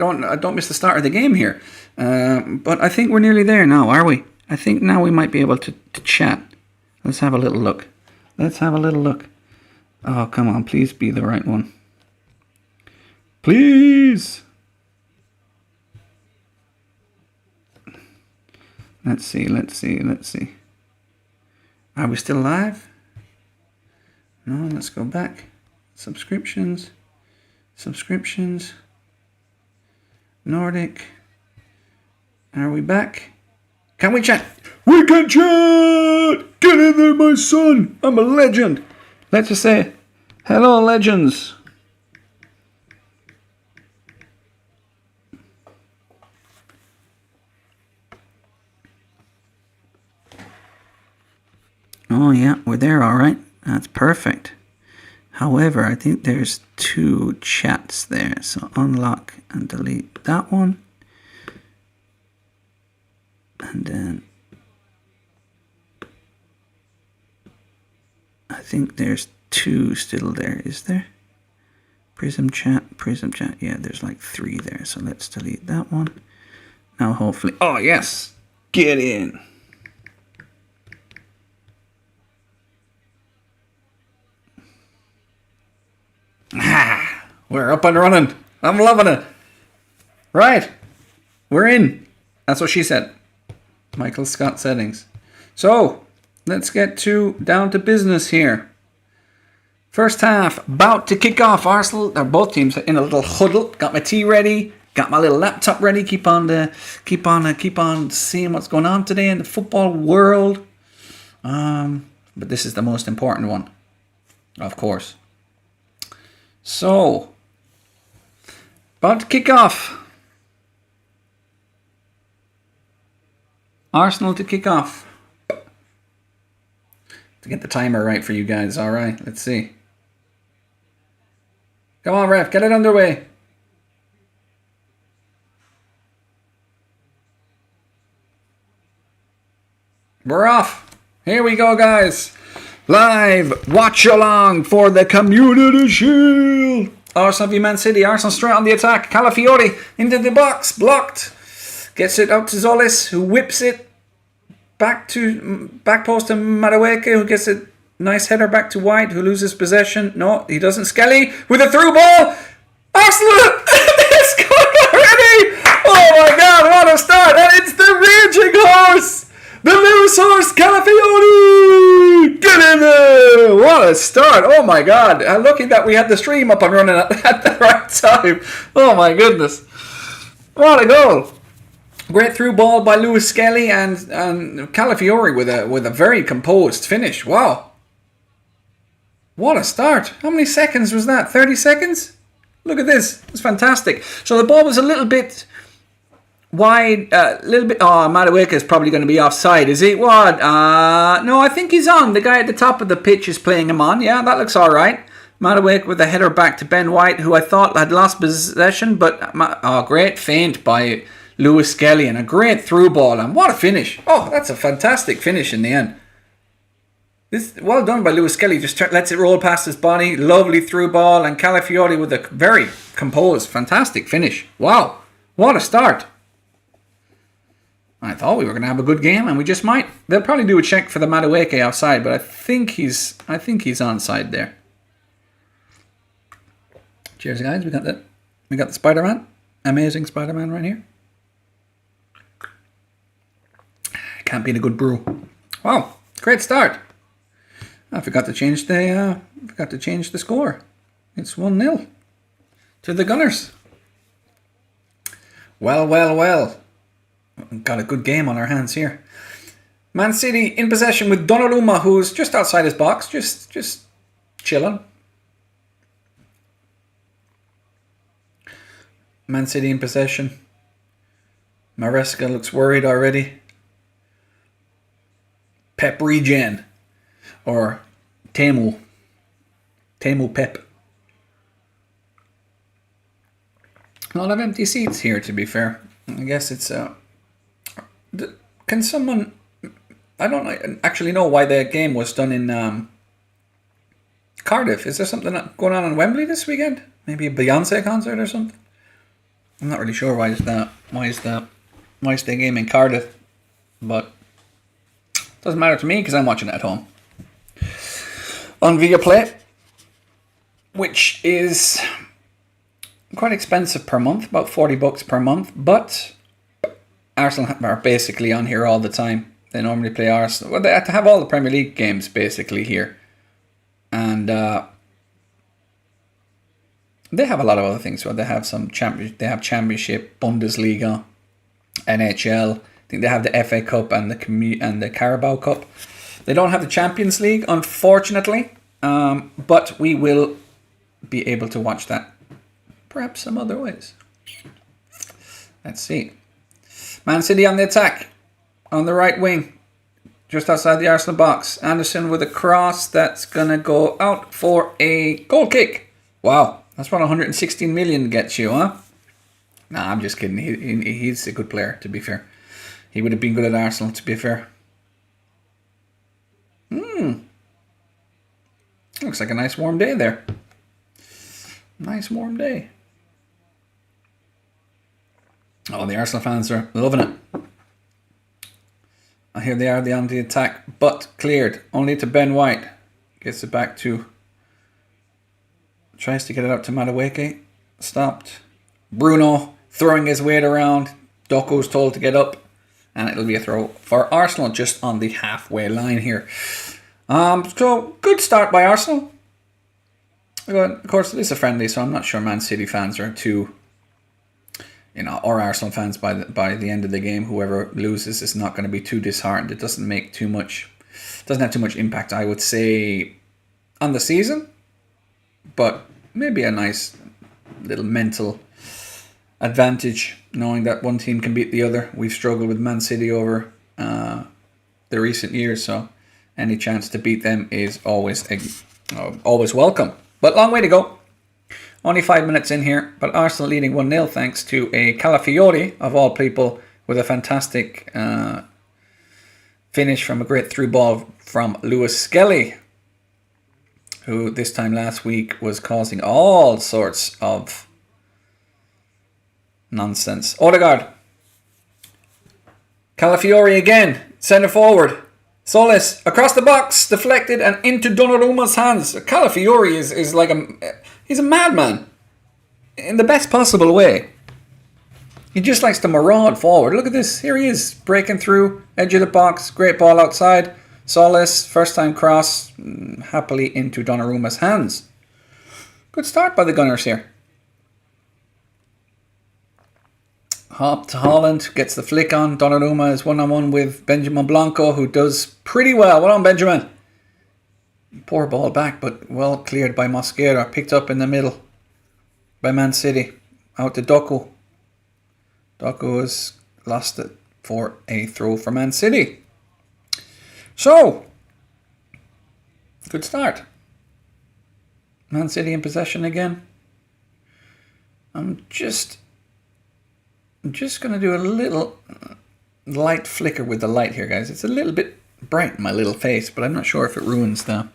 don't miss the start of the game here. But I think we're nearly there now, are we? I think now we might be able to chat. Let's have a little look. Let's have a little look. Oh, come on, please be the right one. Please. Let's see. Are we still live? No, let's go back. Subscriptions. Nordic. Are we back? Can we chat? We can chat! Get in there, my son! I'm a legend! Let's just say, hello, legends! Oh yeah, we're there, alright. That's perfect. However, I think there's 2 chats there. So unlock and delete that one. And then I think there's 2 still there, is there? Prism chat. Yeah, there's like 3 there. So let's delete that one. Now hopefully, oh yes, get in. We're up and running. I'm loving it. Right. We're in. That's what she said. Michael Scott settings. So, let's get down to business here. First half, about to kick off. Arsenal, they're both teams in a little huddle. Got my tea ready. Got my little laptop ready. Keep on seeing what's going on today in the football world. But this is the most important one, of course. So, about to kick off. Arsenal to kick off. To get the timer right for you guys. Alright, let's see. Come on, ref, get it underway. We're off. Here we go, guys. Live watch along for the Community Shield. Arsenal v Man City. Arsenal straight on the attack. Calafiori into the box. Blocked. Gets it out to Zolis, who whips it back post to Madueke, who gets a nice header back to White, who loses possession. No, he doesn't. Skelly with a through ball. Arsenal! They scored already! Oh my god, what a start! And it's the raging horse! The loose horse, Calafiori! Get in there! What a start! Oh my god! Lucky that we had the stream up and running at the right time. Oh my goodness! What a goal! Great through ball by Lewis Skelly and Calafiori with a very composed finish. Wow! What a start! How many seconds was that? 30 seconds? Look at this! It's fantastic. So the ball was a little bit wide, a little bit. Oh, Madueke is probably going to be offside, is he? What? No, I think he's on. The guy at the top of the pitch is playing him on. Yeah, that looks all right. Madueke with a header back to Ben White, who I thought had lost possession, but great feint by Lewis Skelly and a great through ball, and what a finish. Oh, that's a fantastic finish in the end. This well done by Lewis Skelly. Just lets it roll past his body. Lovely through ball, and Calafiori with a very composed, fantastic finish. Wow, what a start. I thought we were going to have a good game, and we just might. They'll probably do a check for the Madueke outside, but I think he's onside there. Cheers, guys. We got the Spider-Man. Amazing Spider-Man right here. Can't beat a good brew. Wow, great start. I forgot to change the score. It's 1-0 to the Gunners. Well. Got a good game on our hands here. Man City in possession with Donnarumma, who's just outside his box, just chilling. Man City in possession. Maresca looks worried already. Pep regen. Or Temu Pep. A lot of empty seats here, to be fair. I guess it's can someone... I don't actually know why the game was done in Cardiff. Is there something going on in Wembley this weekend? Maybe a Beyonce concert or something? I'm not really sure why is the game in Cardiff, but it doesn't matter to me because I'm watching it at home on Viaplay, which is quite expensive per month, about $40 per month. But Arsenal are basically on here all the time. They normally play Arsenal. Well, they have to have all the Premier League games basically here, and they have a lot of other things. So they have They have Championship, Bundesliga, NHL. I think they have the FA Cup and the Carabao Cup. They don't have the Champions League, unfortunately, but we will be able to watch that perhaps some other ways. Let's see. Man City on the attack, on the right wing, just outside the Arsenal box. Anderson with a cross that's going to go out for a goal kick. Wow, that's what 116 million gets you, huh? Nah, I'm just kidding. He's a good player, to be fair. He would have been good at Arsenal, to be fair. Looks like a nice warm day there. Nice warm day. Oh, the Arsenal fans are loving it. Here they are, on the attack, but cleared. Only to Ben White. Gets it back to... Tries to get it out to Madueke. Stopped. Bruno throwing his weight around. Doku's told to get up. And it'll be a throw for Arsenal just on the halfway line here. So, good start by Arsenal. Of course, it is a friendly, so I'm not sure Man City fans are too... or Arsenal fans by the end of the game. Whoever loses is not going to be too disheartened. It doesn't have too much impact, I would say, on the season. But maybe a nice little mental advantage, knowing that one team can beat the other. We've struggled with Man City over the recent years, so any chance to beat them is always welcome. But long way to go. Only 5 minutes in here, but Arsenal leading 1-0 thanks to a Calafiori, of all people, with a fantastic finish from a great through ball from Lewis Skelly, who this time last week was causing all sorts of nonsense. Odegaard. Calafiori again, centre forward. Solis across the box, deflected and into Donnarumma's hands. Calafiori is like he's a madman in the best possible way. He just likes to maraud forward. Look at this. Here he is, breaking through, edge of the box, great ball outside. Solis, first time cross, happily into Donnarumma's hands. Good start by the Gunners here. Hop to Haaland, gets the flick on. Donnarumma is one-on-one with Benjamin Blanco, who does pretty well. Well on, Benjamin. Poor ball back, but well cleared by Mosquera. Picked up in the middle by Man City. Out to Doku. Doku has lost it for a throw for Man City. So, good start. Man City in possession again. I'm just going to do a little light flicker with the light here, guys. It's a little bit bright in my little face, but I'm not sure if it ruins the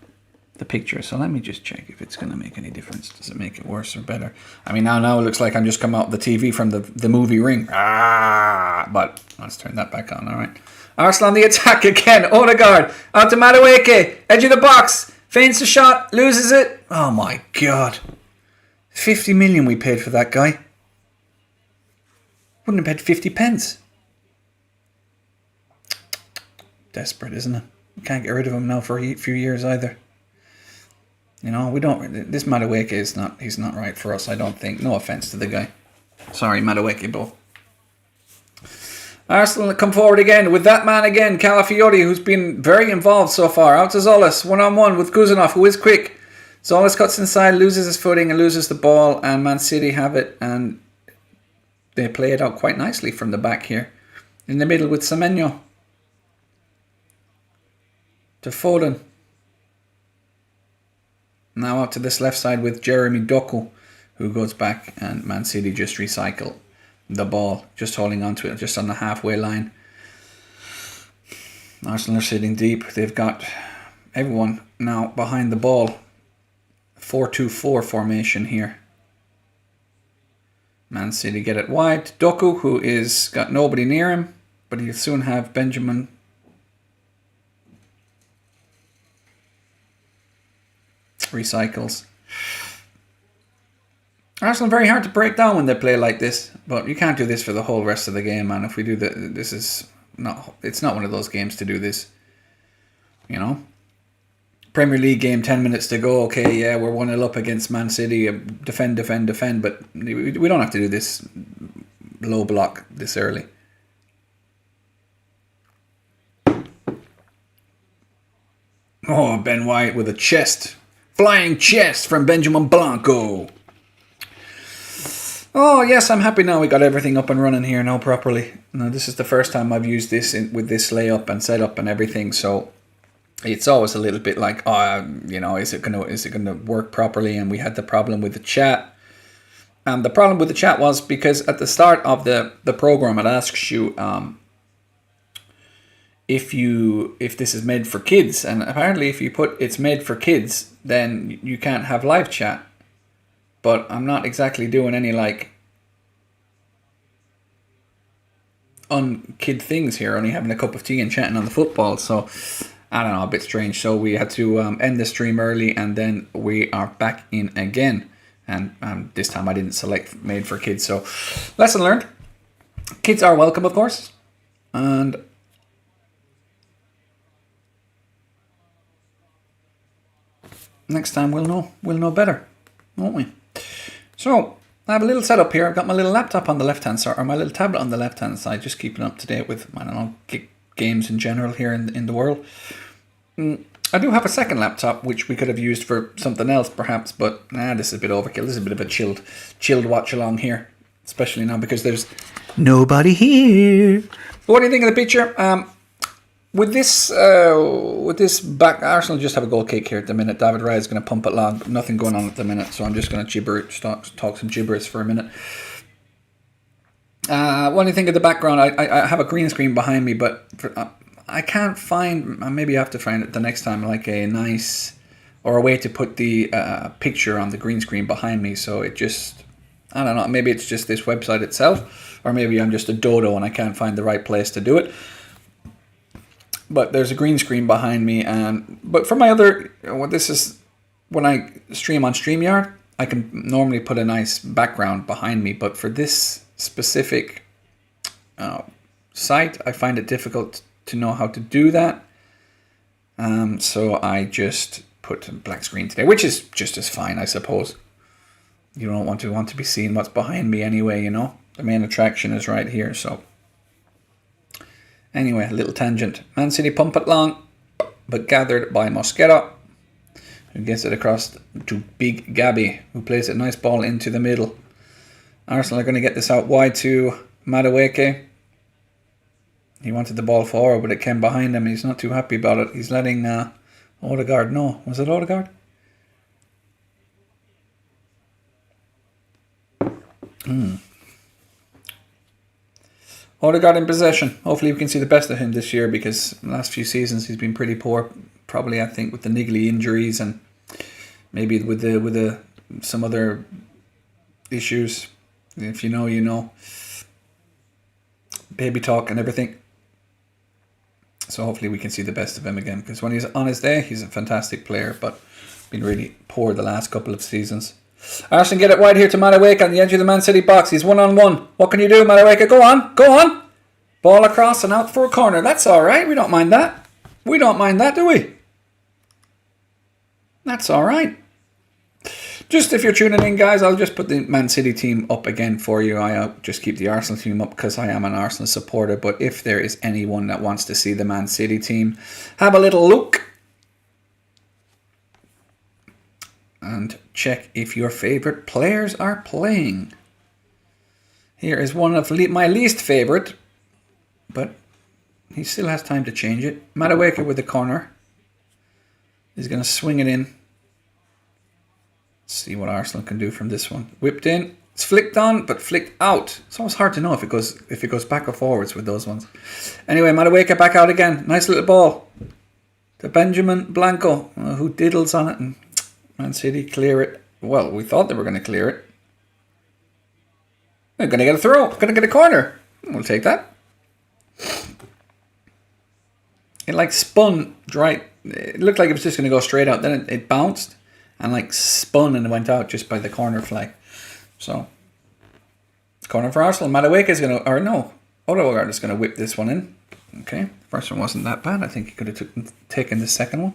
picture. So let me just check if it's going to make any difference. Does it make it worse or better? I mean, now it looks like I'm just coming out the TV from the movie Ring. But let's turn that back on, all right. Arsenal on the attack again. Odegaard out to Madueke. Edge of the box. Feints a shot. Loses it. Oh, my God. 50 million we paid for that guy. Wouldn't have paid 50 pence. Desperate, isn't it? We can't get rid of him now for a few years either. We don't... This Madueke is not... He's not right for us, I don't think. No offence to the guy. Sorry, Madueke, Bo. Arsenal come forward again with that man again, Calafiori, who's been very involved so far. Out to Zolis, one-on-one with Kuzanov, who is quick. Zolis cuts inside, loses his footing and loses the ball, and Man City have it, and they play it out quite nicely from the back here. In the middle with Semenyo. To Foden. Now out to this left side with Jeremy Doku, who goes back, and Man City just recycle the ball, just holding on to it, just on the halfway line. Arsenal are sitting deep. They've got everyone now behind the ball. 4-2-4 formation here. Man City get it wide. Doku, who is got nobody near him, but he'll soon have Benjamin. Recycles. Arsenal very hard to break down when they play like this, but you can't do this for the whole rest of the game, man. If we do that, this is not. It's not one of those games to do this. You know, Premier League game, 10 minutes to go. Okay, yeah, we're 1-0 up against Man City. Defend, but we don't have to do this low block this early. Oh, Ben White with a chest. Flying chest from Benjamin Blanco. Oh, yes, I'm happy now we got everything up and running here now properly. Now, this is the first time I've used this with this layup and setup and everything, so it's always a little bit like, you know, is it gonna work properly? And we had the problem with the chat. And the problem with the chat was because at the start of the program, it asks you if this is made for kids, and apparently if you put it's made for kids, then you can't have live chat. But I'm not exactly doing any like un-kid things here, only having a cup of tea and chatting on the football, so I don't know, a bit strange. So we had to end the stream early, and then we are back in again, and this time I didn't select made for kids, so lesson learned. Kids are welcome, of course, and next time we'll know better, won't we? So I have a little setup here. I've got my little laptop on the left hand side, or my little tablet on the left hand side, just keeping up to date with, I don't know, games in general here in the world. I do have a second laptop which we could have used for something else perhaps, but this is a bit overkill. This is a bit of a chilled watch along here, especially now because there's nobody here. But what do you think of the picture? With this back, Arsenal just have a goal kick here at the minute. David Raya is going to pump it long. Nothing going on at the minute, so I'm just going to talk some gibberish for a minute. What do you think of the background? I have a green screen behind me, but I can't find. Maybe I have to find it the next time, like a nice or a way to put the picture on the green screen behind me. So it just, I don't know. Maybe it's just this website itself, or maybe I'm just a dodo and I can't find the right place to do it. But there's a green screen behind me, but for my other, this is when I stream on StreamYard, I can normally put a nice background behind me, but for this specific site, I find it difficult to know how to do that. So I just put a black screen today, which is just as fine, I suppose. You don't want to be seeing what's behind me anyway, you know. The main attraction is right here, so. Anyway, a little tangent. Man City pump it long, but gathered by Mosquera, who gets it across to Big Gabby, who plays a nice ball into the middle. Arsenal are going to get this out wide to Madueke. He wanted the ball forward, but it came behind him. He's not too happy about it. He's letting Odegaard know. Was it Odegaard? Odegaard in possession. Hopefully we can see the best of him this year, because the last few seasons he's been pretty poor. Probably, I think, with the niggly injuries and maybe with some other issues. If you know, you know. Baby talk and everything. So hopefully we can see the best of him again, because when he's on his day, he's a fantastic player, but been really poor the last couple of seasons. Arsenal get it wide here to Madueke on the edge of the Man City box. He's 1-on-1. What can you do, Madueke? Go on. Ball across and out for a corner. That's all right. We don't mind that. We don't mind that, do we? That's all right. Just if you're tuning in, guys, I'll just put the Man City team up again for you. I just keep the Arsenal team up because I am an Arsenal supporter. But if there is anyone that wants to see the Man City team, have a little look. And check if your favourite players are playing. Here is one of my least favourite, but he still has time to change it. Madueke with the corner. He's going to swing it in. Let's see what Arsenal can do from this one. Whipped in. It's flicked on, but flicked out. It's always hard to know if it goes back or forwards with those ones. Anyway, Madueke back out again. Nice little ball to Benjamin Blanco, who diddles on it, and Man City clear it. Well, we thought they were going to clear it. I'm going to get a throw. I'm going to get a corner. We'll take that. It like spun right. It looked like it was just going to go straight out. Then it bounced and like spun and it went out just by the corner flag. So, corner for Arsenal. Madueke is going to, or no, Odegaard is going to whip this one in. Okay, first one wasn't that bad. I think he could have taken the second one.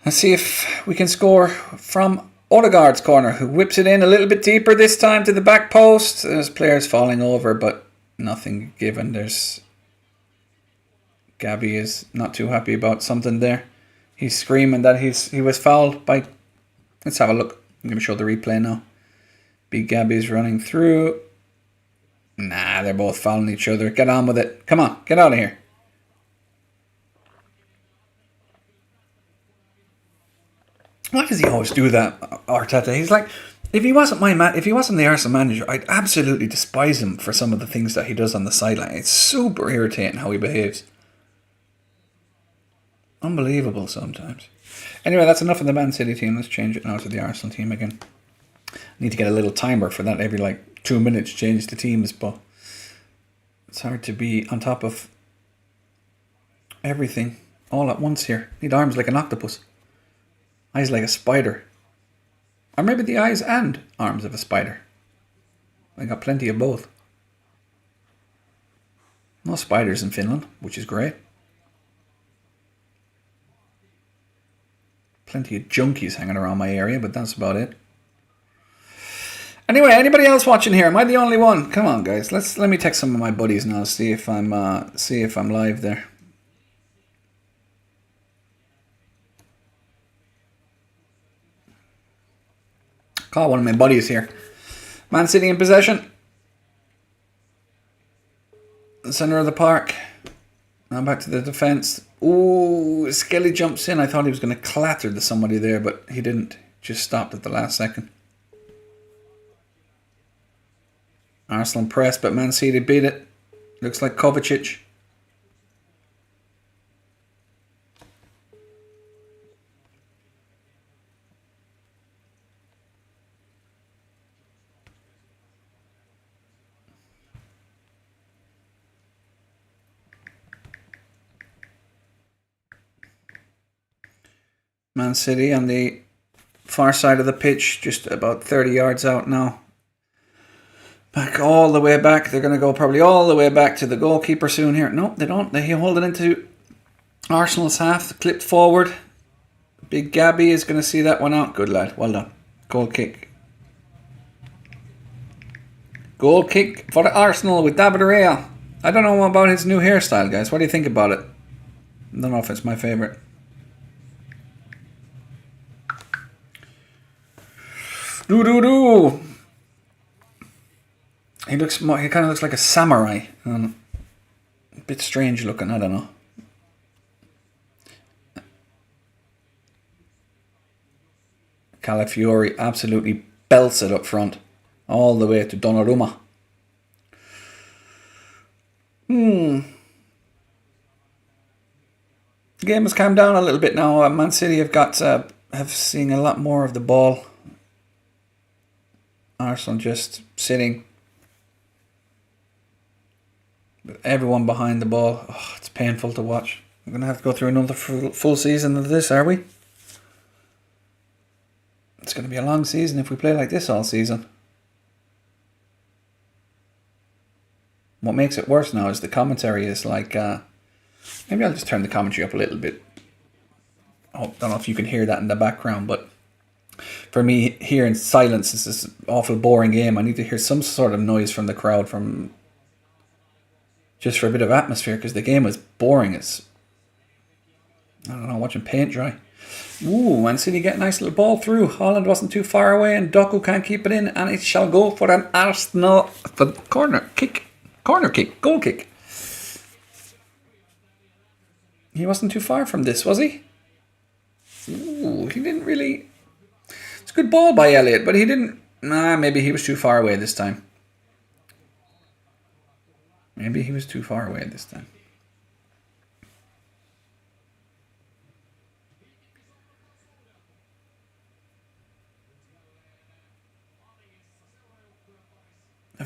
Let's see if we can score from Odegaard's corner, who whips it in a little bit deeper this time to the back post. There's players falling over, but nothing given. There's Gabby is not too happy about something there. He's screaming that he was fouled by... Let's have a look. I'm going to show the replay now. Big Gabby's running through. Nah, they're both fouling each other. Get on with it. Come on, get out of here. Why does he always do that, Arteta? He's like, if he wasn't the Arsenal manager, I'd absolutely despise him for some of the things that he does on the sideline. It's super irritating how he behaves. Unbelievable sometimes. Anyway, that's enough of the Man City team. Let's change it now to the Arsenal team again. I need to get a little timer for that. Every 2 minutes change the teams, but it's hard to be on top of everything all at once here. Need arms like an octopus. Eyes like a spider. Or maybe the eyes and arms of a spider. I got plenty of both. No spiders in Finland, which is great. Plenty of junkies hanging around my area, but that's about it. Anyway, anybody else watching here? Am I the only one? Come on, guys. Let me text some of my buddies now. See if I'm live there. Call one of my buddies here. Man City in possession. The centre of the park. Now back to the defence. Ooh, Skelly jumps in. I thought he was going to clatter to somebody there, but he didn't. Just stopped at the last second. Arsenal pressed, but Man City beat it. Looks like Kovacic. Man City on the far side of the pitch, just about 30 yards out now. Back all the way back. They're going to go probably all the way back to the goalkeeper soon here. No, they don't. They hold it into Arsenal's half. Clipped forward. Big Gabby is going to see that one out. Good lad. Well done. Goal kick. Goal kick for Arsenal with David Rea. I don't know about his new hairstyle, guys. What do you think about it? I don't know if it's my favourite. Do. He kind of looks like a samurai. A bit strange looking, I don't know. Calafiori absolutely belts it up front. All the way to Donnarumma. The game has calmed down a little bit now. Man City have seen a lot more of the ball. Arsenal just sitting. With everyone behind the ball. Oh, it's painful to watch. We're going to have to go through another full season of this, are we? It's going to be a long season if we play like this all season. What makes it worse now is the commentary is like... maybe I'll just turn the commentary up a little bit. Oh, don't know if you can hear that in the background, but... For me, hearing silence is this awful boring game. I need to hear some sort of noise from the crowd, just for a bit of atmosphere, because the game was boring. It's, I don't know, watching paint dry. Ooh, Man City get a nice little ball through. Holland wasn't too far away, and Doku can't keep it in, and it shall go for an Arsenal corner kick, goal kick. He wasn't too far from this, was he? Ooh, he didn't really... It's a good ball by Elliott, but he didn't... Nah, maybe he was too far away this time. Maybe he was too far away this time.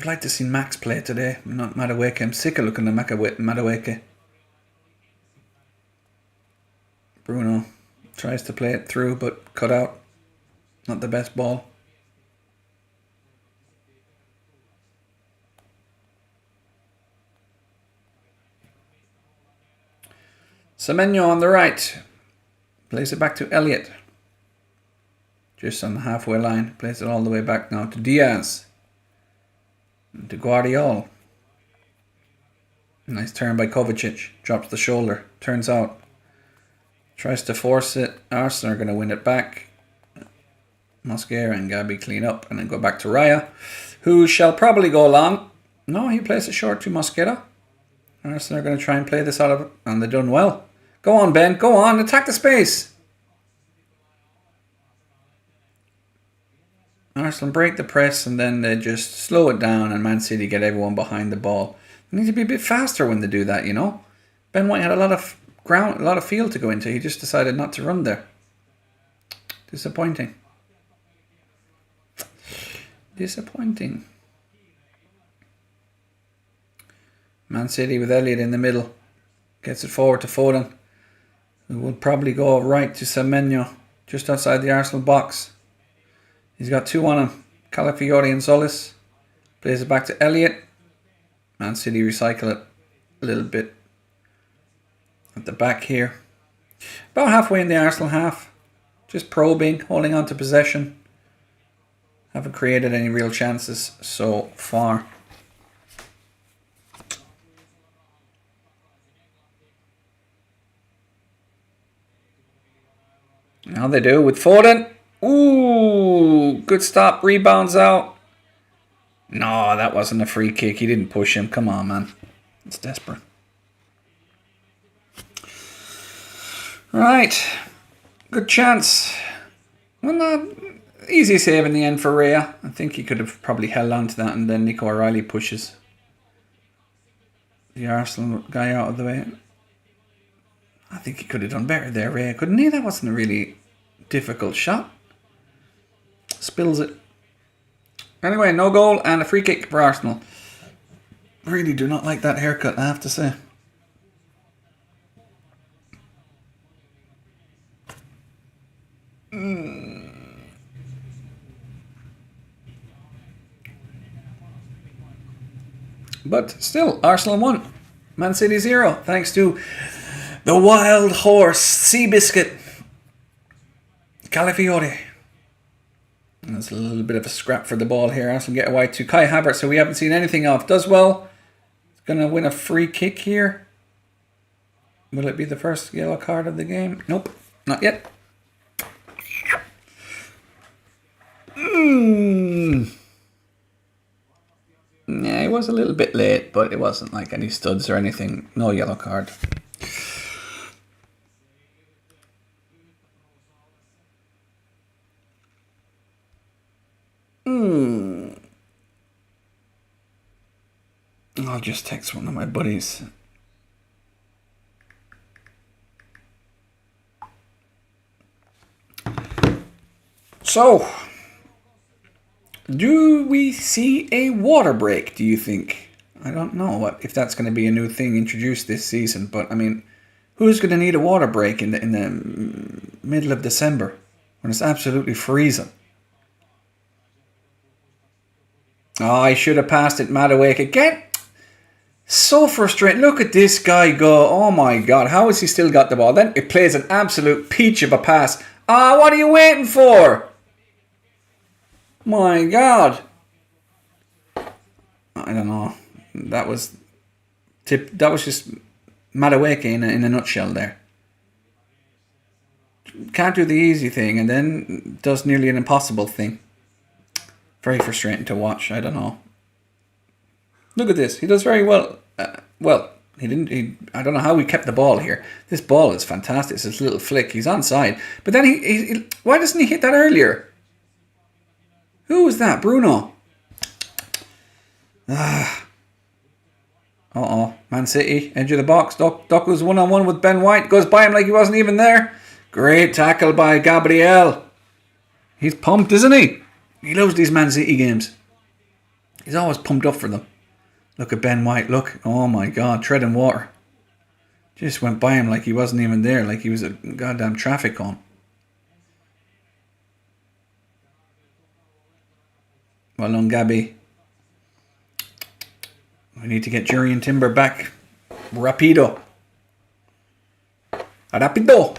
like to see Max play today, not Madueke. I'm sick of looking at Madueke. Bruno tries to play it through, but cut out. Not the best ball. Semenyo on the right. Plays it back to Elliott. Just on the halfway line. Plays it all the way back now to Diaz. And to Guardiola. Nice turn by Kovacic. Drops the shoulder. Turns out. Tries to force it. Arsenal are going to win it back. Mosquera and Gabi clean up. And then go back to Raya. Who shall probably go long. No, he plays it short to Mosquera. Arsenal are going to try and play this out of it. And they've done well. Go on, Ben. Go on. Attack the space. Arsenal break the press and then they just slow it down and Man City get everyone behind the ball. They need to be a bit faster when they do that, you know. Ben White had a lot of ground, a lot of field to go into. He just decided not to run there. Disappointing. Disappointing. Man City with Elliott in the middle. Gets it forward to Foden. Who will probably go right to Semenyo. Just outside the Arsenal box. He's got two on him. Calafiori and Solis. Plays it back to Elliott. Man City recycle it a little bit. At the back here. About halfway in the Arsenal half. Just probing, holding on to possession. Haven't created any real chances so far. Now they do with Foden. Ooh, good stop. Rebounds out. No, that wasn't a free kick. He didn't push him. Come on, man. It's desperate. Right. Good chance. Well, easy save in the end for Raya. I think he could have probably held on to that and then Nico O'Reilly pushes the Arsenal guy out of the way. I think he could have done better there, Raya, couldn't he? That wasn't a really difficult shot. Spills it. Anyway, no goal and a free kick for Arsenal. Really do not like that haircut, I have to say. But still, Arsenal won. Man City 0, thanks to the wild horse, Seabiscuit, Calafiori. And there's a little bit of a scrap for the ball here. Arsenal get away to Kai Havertz, who we haven't seen anything of. Does well. He's going to win a free kick here. Will it be the first yellow card of the game? Nope, not yet. Yeah, he was a little bit late, but it wasn't like any studs or anything. No yellow card. I'll just text one of my buddies. So, do we see a water break, do you think? I don't know if that's going to be a new thing introduced this season, but I mean, who's going to need a water break in the middle of December when it's absolutely freezing? Oh, I should have passed it Madueke again. So frustrating. Look at this guy go. Oh my God, how has he still got the ball? Then it plays an absolute peach of a pass. Ah, what are you waiting for? My God. I don't know. That was just Madueke in a nutshell there. Can't do the easy thing and then does nearly an impossible thing. Very frustrating to watch. I don't know. Look at this. He does very well. Well, he didn't. I don't know how he kept the ball here. This ball is fantastic. It's this little flick. He's onside. But then he why doesn't he hit that earlier? Who was that? Bruno. Man City, edge of the box. Duck was one-on-one with Ben White. Goes by him like he wasn't even there. Great tackle by Gabriel. He's pumped, isn't he? He loves these Man City games. He's always pumped up for them. Look at Ben White, look. Oh my God, treading water. Just went by him like he wasn't even there, like he was a goddamn traffic cone. Well done, Gabby. We need to get Jurriën Timber back. Rapido. Rapido.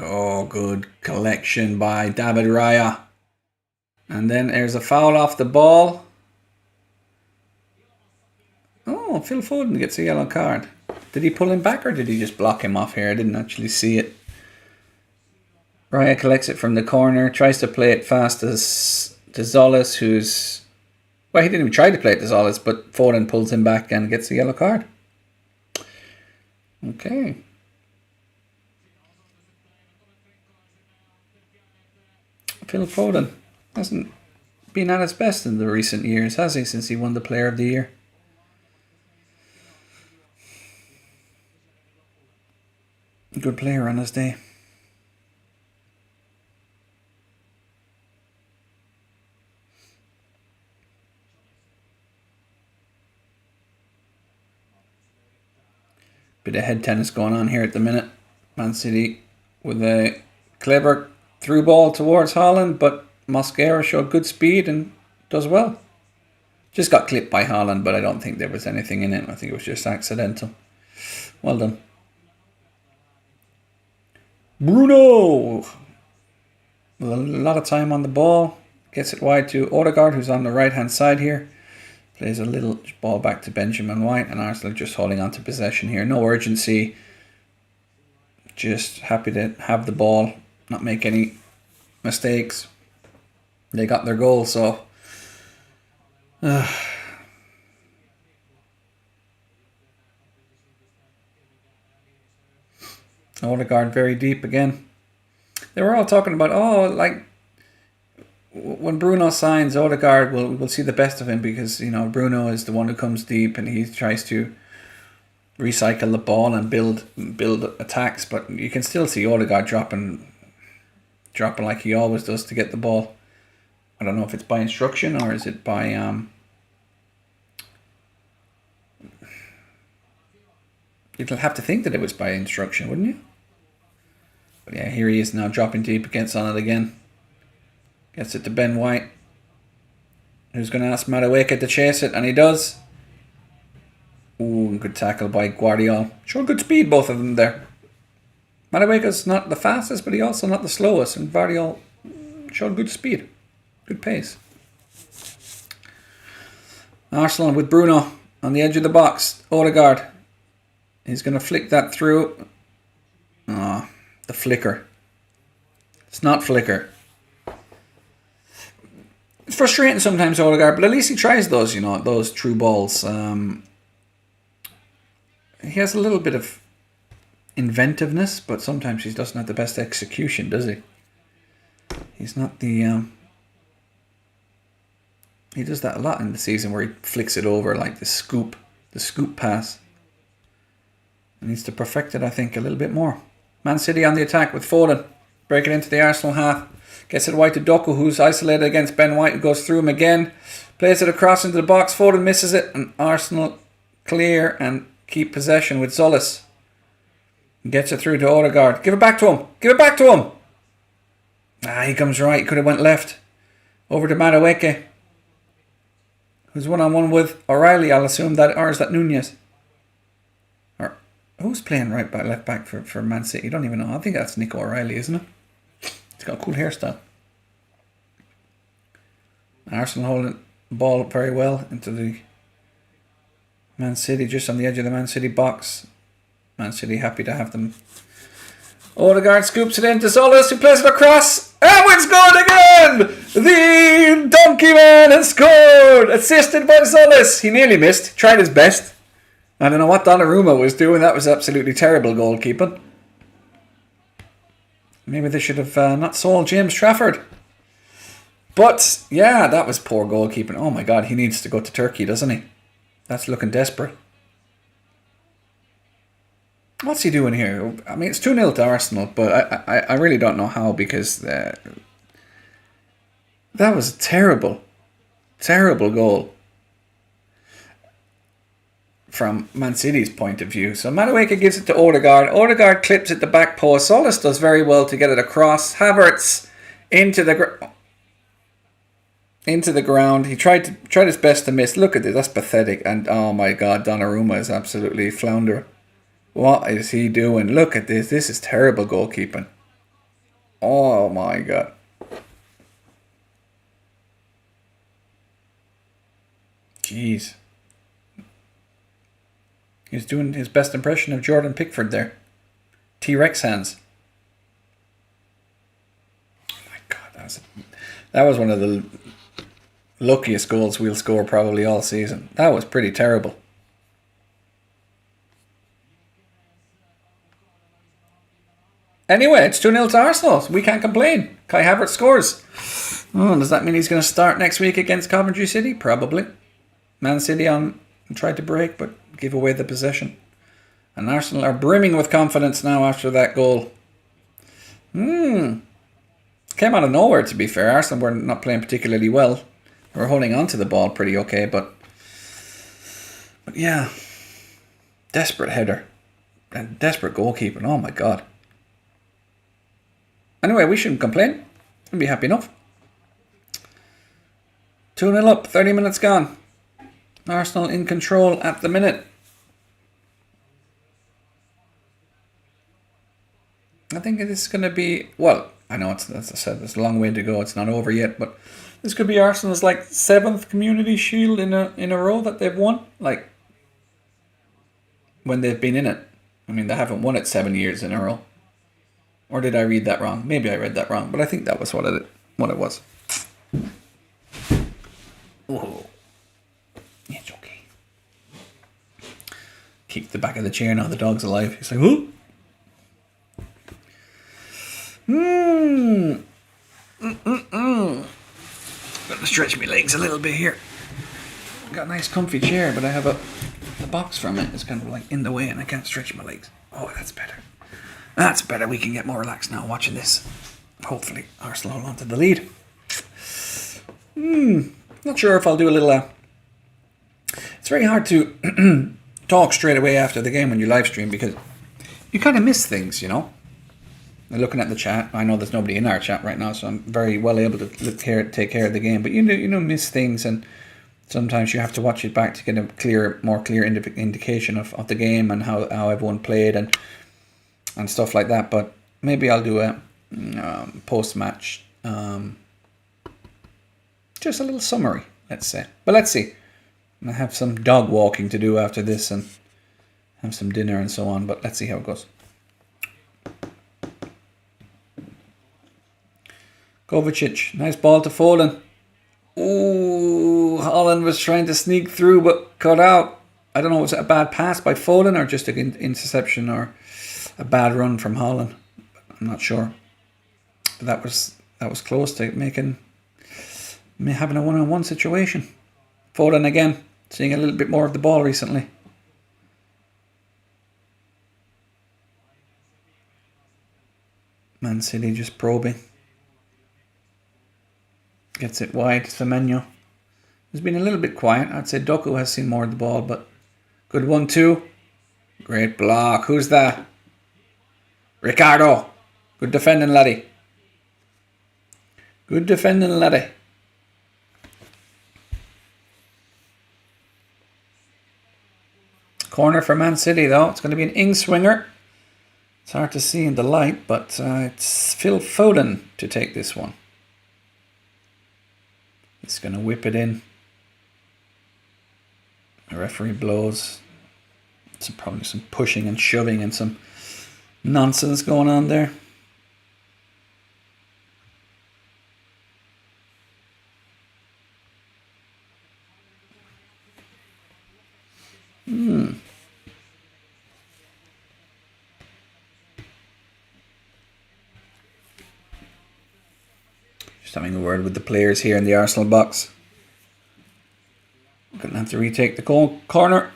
Oh, good collection by David Raya. And then there's a foul off the ball. Oh, Phil Foden gets a yellow card. Did he pull him back or did he just block him off here? I didn't actually see it. Raya collects it from the corner, tries to play it fast as to Zolis, who's... Well, he didn't even try to play it to Zolis, but Foden pulls him back and gets a yellow card. Okay. Phil Foden hasn't been at his best in the recent years, has he, since he won the Player of the Year? Good player on his day. Bit of head tennis going on here at the minute. Man City with a clever through ball towards Haaland, but Mosquera showed good speed and does well. Just got clipped by Haaland, but I don't think there was anything in it. I think it was just accidental. Well done. Bruno! With a lot of time on the ball. Gets it wide to Odegaard, who's on the right hand side here. Plays a little ball back to Benjamin White, and Arsenal just holding on to possession here. No urgency. Just happy to have the ball, not make any mistakes. They got their goal, so... Odegaard very deep again. They were all talking about, oh, like, when Bruno signs, Odegaard we'll see the best of him because, you know, Bruno is the one who comes deep and he tries to recycle the ball and build attacks, but you can still see Odegaard dropping like he always does to get the ball. I don't know if it's by instruction or is it by you'd have to think that it was by instruction, wouldn't you? But yeah, here he is now dropping deep, gets on it again. Gets it to Ben White, who's going to ask Madueke to chase it, and he does. Ooh, good tackle by Guardiola. Showed good speed, both of them there. Madueke's not the fastest, but he also not the slowest, and Guardiola showed good speed, good pace. Arsenal with Bruno on the edge of the box. Odegaard. He's going to flick that through. Ah, the flicker. It's not flicker. It's frustrating sometimes, Odegaard, but at least he tries those, you know, those true balls. He has a little bit of inventiveness, but sometimes he doesn't have the best execution, does he? He's not the... he does that a lot in the season where he flicks it over like the scoop pass. He needs to perfect it, I think, a little bit more. Man City on the attack with Foden. Breaking into the Arsenal half. Gets it wide to Doku, who's isolated against Ben White, who goes through him again. Plays it across into the box. Foden misses it. And Arsenal clear and keep possession with Zolis. Gets it through to Odegaard. Give it back to him. Give it back to him. Ah, he comes right. Could have went left. Over to Madueke, who's one-on-one with O'Reilly. I'll assume that, or is that Nunez? Who's playing right back, left back for Man City? You don't even know. I think that's Nico O'Reilly, isn't it? He's got a cool hairstyle. Arsenal holding the ball up very well into the Man City, just on the edge of the Man City box. Man City happy to have them. Odegaard scoops it into Zolis, who plays it across. And it's good again! The Donkey Man has scored! Assisted by Zolis. He nearly missed. Tried his best. I don't know what Donnarumma was doing. That was absolutely terrible goalkeeping. Maybe they should have not sold James Trafford. But, yeah, that was poor goalkeeping. Oh my God, he needs to go to Turkey, doesn't he? That's looking desperate. What's he doing here? I mean, it's 2-0 to Arsenal, but I really don't know how, because that was a terrible, terrible goal from Man City's point of view. So Madueke gives it to Odegaard. Odegaard clips at the back post. Solis does very well to get it across. Havertz into the ground. He tried his best to miss. Look at this. That's pathetic. And oh my God, Donnarumma is absolutely floundering. What is he doing? Look at this. This is terrible goalkeeping. Oh my God. Jeez. He's doing his best impression of Jordan Pickford there. T-Rex hands. Oh my God, that was one of the luckiest goals we'll score probably all season. That was pretty terrible. Anyway, it's 2-0 to Arsenal. So we can't complain. Kai Havertz scores. Oh, does that mean he's going to start next week against Coventry City? Probably. Man City tried to break, but give away the possession. And Arsenal are brimming with confidence now after that goal. Came out of nowhere, to be fair. Arsenal were not playing particularly well. They were holding on to the ball pretty okay, but yeah. Desperate header. And desperate goalkeeping. Oh my God. Anyway, we shouldn't complain. We'll be happy enough. 2-0 up, 30 minutes gone. Arsenal in control at the minute. I think this is going to be, well, I know it's, as I said, there's a long way to go. It's not over yet, but this could be Arsenal's like 7th Community Shield in a row that they've won. Like, when they've been in it. I mean, they haven't won it 7 years in a row. Or did I read that wrong? Maybe I read that wrong, but I think that was what it was. Oh, it's okay. Keep the back of the chair now. The dog's alive. He's like, whoo. Got to stretch my legs a little bit here. Got a nice comfy chair, but I have the box from it is kind of like in the way, and I can't stretch my legs. Oh, that's better. That's better. We can get more relaxed now watching this. Hopefully, Arsenal hold on to the lead. Not sure if I'll do a little... It's very hard to talk straight away after the game when you live stream, because you kind of miss things, you know. I'm looking at the chat. I know there's nobody in our chat right now, so I'm very well able to take care of the game. But you miss things, and sometimes you have to watch it back to get a more clear indication of the game and how everyone played and stuff like that. But maybe I'll do a post-match, just a little summary, let's say. But let's see. I have some dog walking to do after this and have some dinner and so on. But let's see how it goes. Kovacic, nice ball to Foden. Ooh, Haaland was trying to sneak through but cut out. I don't know, was it a bad pass by Foden or just an interception or a bad run from Haaland? I'm not sure. But that was close to having a one-on-one situation. Foden again, seeing a little bit more of the ball recently. Man City just probing. Gets it wide, Semenyo. He's been a little bit quiet. I'd say Doku has seen more of the ball, but good 1-2. Great block. Who's that? Ricardo. Good defending, laddie. Good defending, laddie. Corner for Man City, though. It's going to be an in-swinger. It's hard to see in the light, but it's Phil Foden to take this one. He's going to whip it in. The referee blows. Probably some pushing and shoving and some nonsense going on there. Just having a word with the players here in the Arsenal box. Going to have to retake the corner.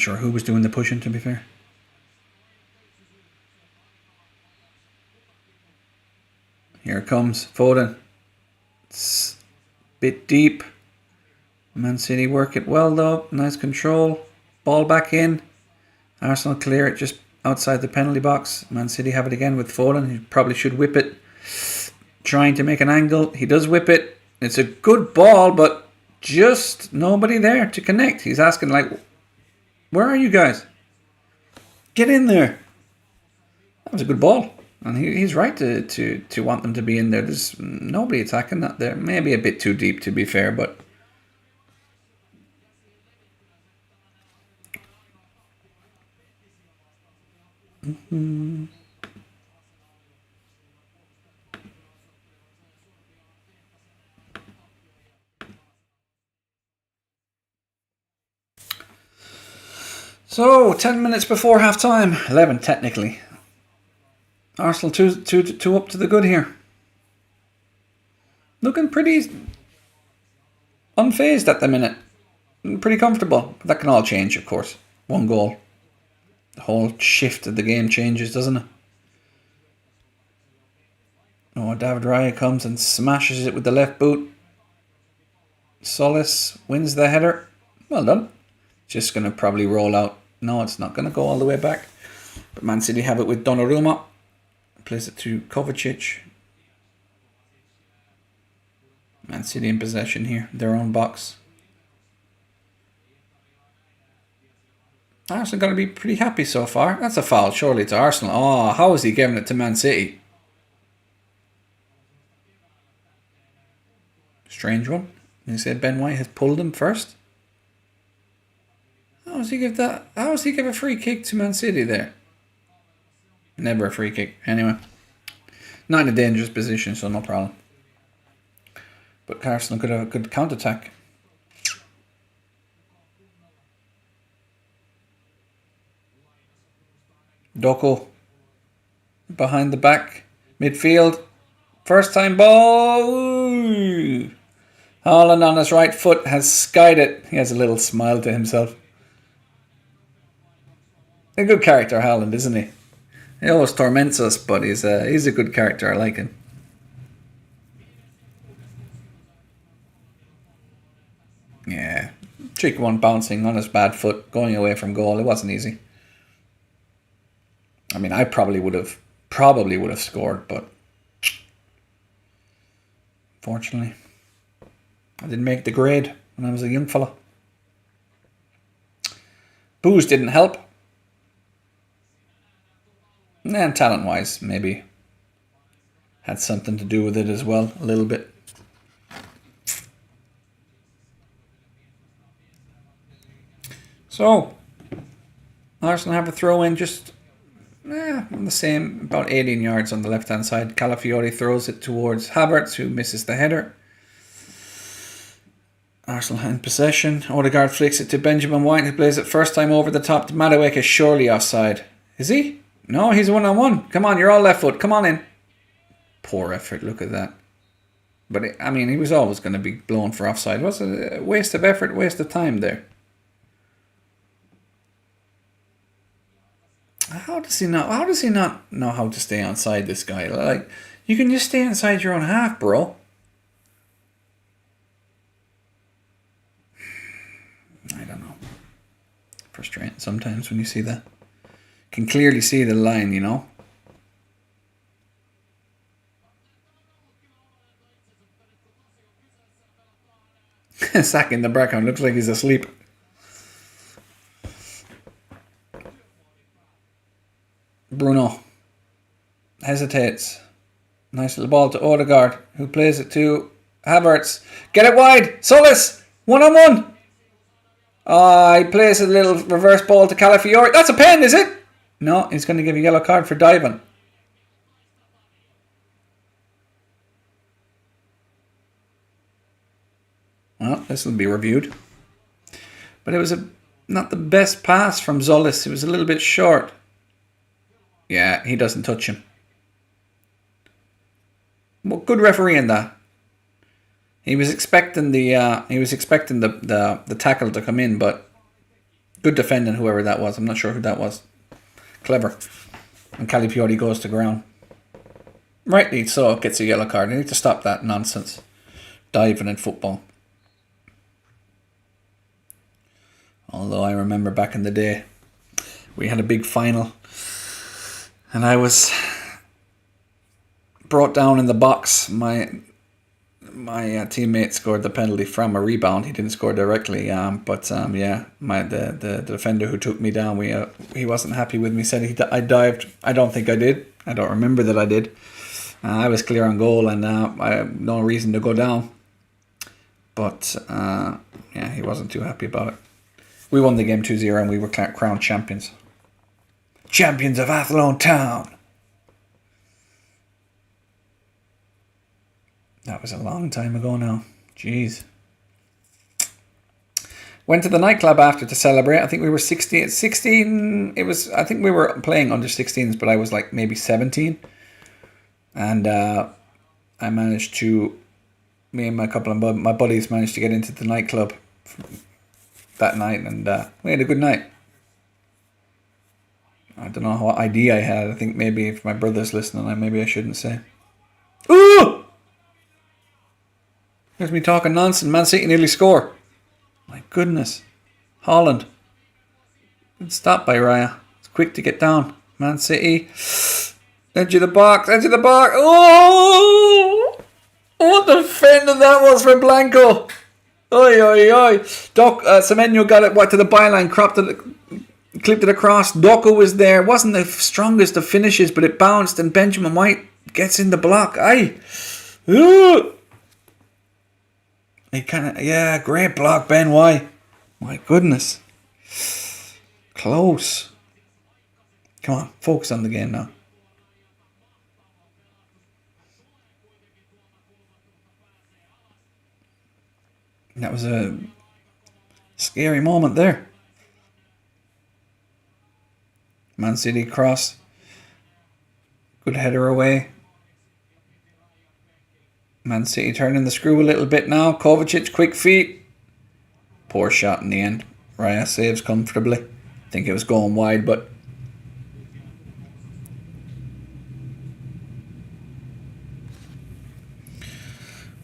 sure who was doing the pushing, to be fair. Here it comes, Foden. It's a bit deep. Man City work it well though. Nice control. Ball back in. Arsenal clear it just outside the penalty box. Man City have it again with Foden. He probably should whip it. Trying to make an angle. He does whip it. It's a good ball, but just nobody there to connect. He's asking like, where are you guys? Get in there. That was a good ball. And he's right to want them to be in there. There's nobody attacking that there. Maybe a bit too deep, to be fair, but... So, 10 minutes before half time. 11, technically. Arsenal two up to the good here. Looking pretty unfazed at the minute. Pretty comfortable. That can all change, of course. One goal. The whole shift of the game changes, doesn't it? Oh, David Raya comes and smashes it with the left boot. Solis wins the header. Well done. Just going to probably roll out. No, it's not going to go all the way back. But Man City have it with Donnarumma. Plays it to Kovacic. Man City in possession here. Their own box. Arsenal going to be pretty happy so far. That's a foul, surely, to Arsenal. Oh, how is he giving it to Man City? Strange one. You said Ben White has pulled him first. How does he give that? How does he give a free kick to Man City there? Never a free kick. Anyway, not in a dangerous position, so no problem. But Arsenal could have a good counter-attack. Doko behind the back, midfield, first time ball. Ooh. Haaland on his right foot has skied it. He has a little smile to himself. A good character, Haaland, isn't he? He always torments us, but he's a good character. I like him. Yeah, trick one bouncing on his bad foot, going away from goal. It wasn't easy. I mean, I probably would have scored, but fortunately, I didn't make the grade when I was a young fella. Booze didn't help. And talent-wise, maybe had something to do with it as well, a little bit. So, Arsenal have a throw-in just on the same, about 18 yards on the left-hand side. Calafiori throws it towards Havertz, who misses the header. Arsenal in possession. Odegaard flicks it to Benjamin White, who plays it first time over the top to Madueke, is surely offside. Is he? No, he's one-on-one. Come on, you're all left foot. Come on in. Poor effort, look at that. But, I mean, he was always going to be blown for offside. It was a waste of effort, waste of time there. How does he not know how to stay onside, this guy? Like, you can just stay inside your own half, bro. I don't know. Frustrating sometimes when you see that. Can clearly see the line, you know. Sack in the background. Looks like he's asleep. Bruno hesitates. Nice little ball to Odegaard, who plays it to Havertz. Get it wide. Solis. One-on-one. He plays a little reverse ball to Calafiori. That's a pen, is it? No, he's going to give a yellow card for diving. Well, this will be reviewed. But it was not the best pass from Solis. It was a little bit short. Yeah, he doesn't touch him. Well, good referee in that. He was expecting the tackle to come in, but Good defending, whoever that was. I'm not sure who that was. Clever. And Calafiori goes to ground. Rightly so, gets a yellow card. They need to stop that nonsense. Diving in football. Although I remember back in the day, we had a big final. And I was brought down in the box. My teammate scored the penalty from a rebound. He didn't score directly, the defender who took me down, he wasn't happy with me. Said I dived. I don't think I did. I don't remember that I did. I was clear on goal, and I had no reason to go down. But he wasn't too happy about it. We won the game 2-0, and we were crowned champions. Champions of Athlone Town. That was a long time ago now. Jeez. Went to the nightclub after to celebrate. I think we were 16. I think we were playing under 16s, but I was like maybe 17. And I managed to, me and my couple of my buddies managed to get into the nightclub that night, and we had a good night. I don't know what idea I had. I think maybe if my brother's listening, maybe I shouldn't say. Ooh! Here's me talking nonsense. Man City nearly score. My goodness. Holland. Good stop by Raya. It's quick to get down. Man City. Edge of the box. Edge of the box. Oh! What the defending that was from Blanco. Oi, oi, oi. Semenyo got it to the byline. Clipped it across. Doku was there. Wasn't the strongest of finishes, but it bounced, and Benjamin White gets in the block. Aye. Ooh. Great block, Ben White. My goodness. Close. Come on, focus on the game now. That was a scary moment there. Man City cross. Good header away. Man City turning the screw a little bit now. Kovacic, quick feet. Poor shot in the end. Raya saves comfortably. I think it was going wide, but...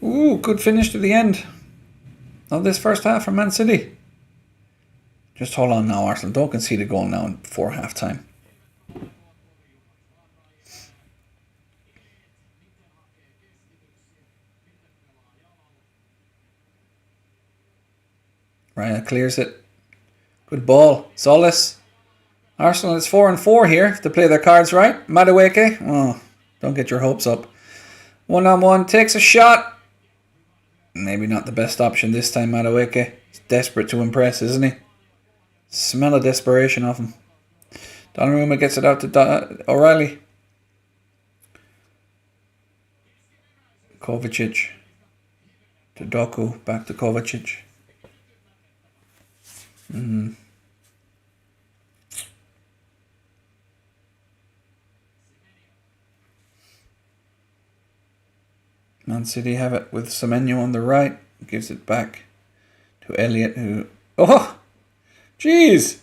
Ooh, good finish to the end of this first half for Man City. Just hold on now, Arsenal. Don't concede a goal now before half time. Raya clears it. Good ball. Solis. Arsenal is 4-4 here if they play their cards right. Madueke. Oh, don't get your hopes up. 1-on-1. Takes a shot. Maybe not the best option this time, Madueke. He's desperate to impress, isn't he? Smell of desperation off him. Donnarumma gets it out to O'Reilly. Kovacic. To Doku. Back to Kovacic. Man City have it with Semenyo on the right. Gives it back to Elliott, who... Oh! Jeez!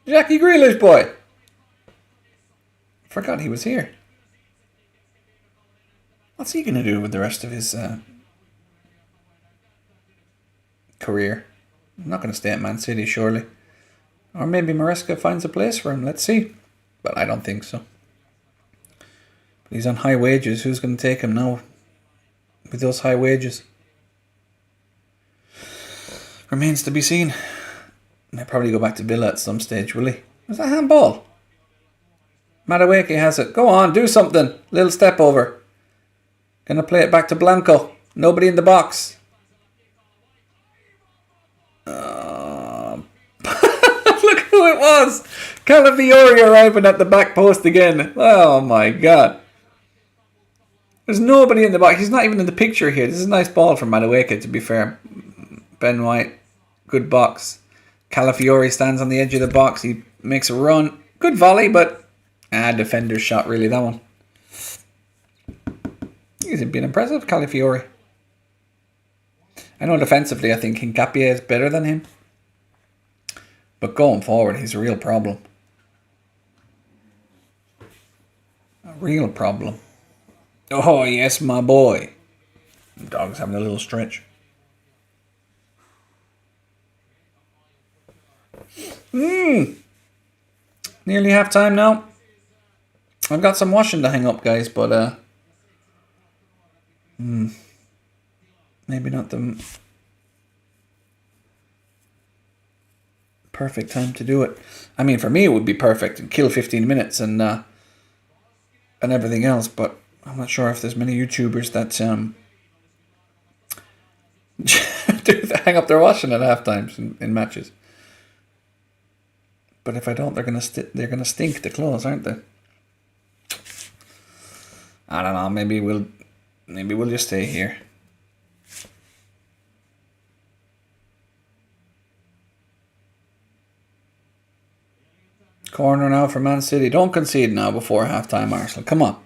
Jackie Grealish, boy! Forgot he was here. What's he going to do with the rest of his career? I'm not going to stay at Man City, surely. Or maybe Maresca finds a place for him. Let's see. But I don't think so. But he's on high wages. Who's going to take him now with those high wages? Remains to be seen. He'll probably go back to Villa at some stage, will he? Was that handball? Madueke has it. Go on, do something. Little step over. Gonna play it back to Blanco. Nobody in the box. Look who it was. Calafiori arriving at the back post again. Oh my god. There's nobody in the box. He's not even in the picture here. This is a nice ball from Madueke, to be fair. Ben White. Good box. Calafiori stands on the edge of the box. He makes a run. Good volley, but defender's shot really, that one. He's been impressive, Calafiori. I know defensively I think Hincapié is better than him. But going forward, he's a real problem. A real problem. Oh, yes, my boy. The dog's having a little stretch. Nearly half time now. I've got some washing to hang up, guys, but maybe not the perfect time to do it. I mean, for me, it would be perfect and kill 15 minutes and everything else, but I'm not sure if there's many YouTubers that hang up their washing at half times in matches. But if I don't, they're gonna stink the clothes, aren't they? I don't know. Maybe we'll just stay here. Corner now for Man City. Don't concede now before half-time, Arsenal. Come on.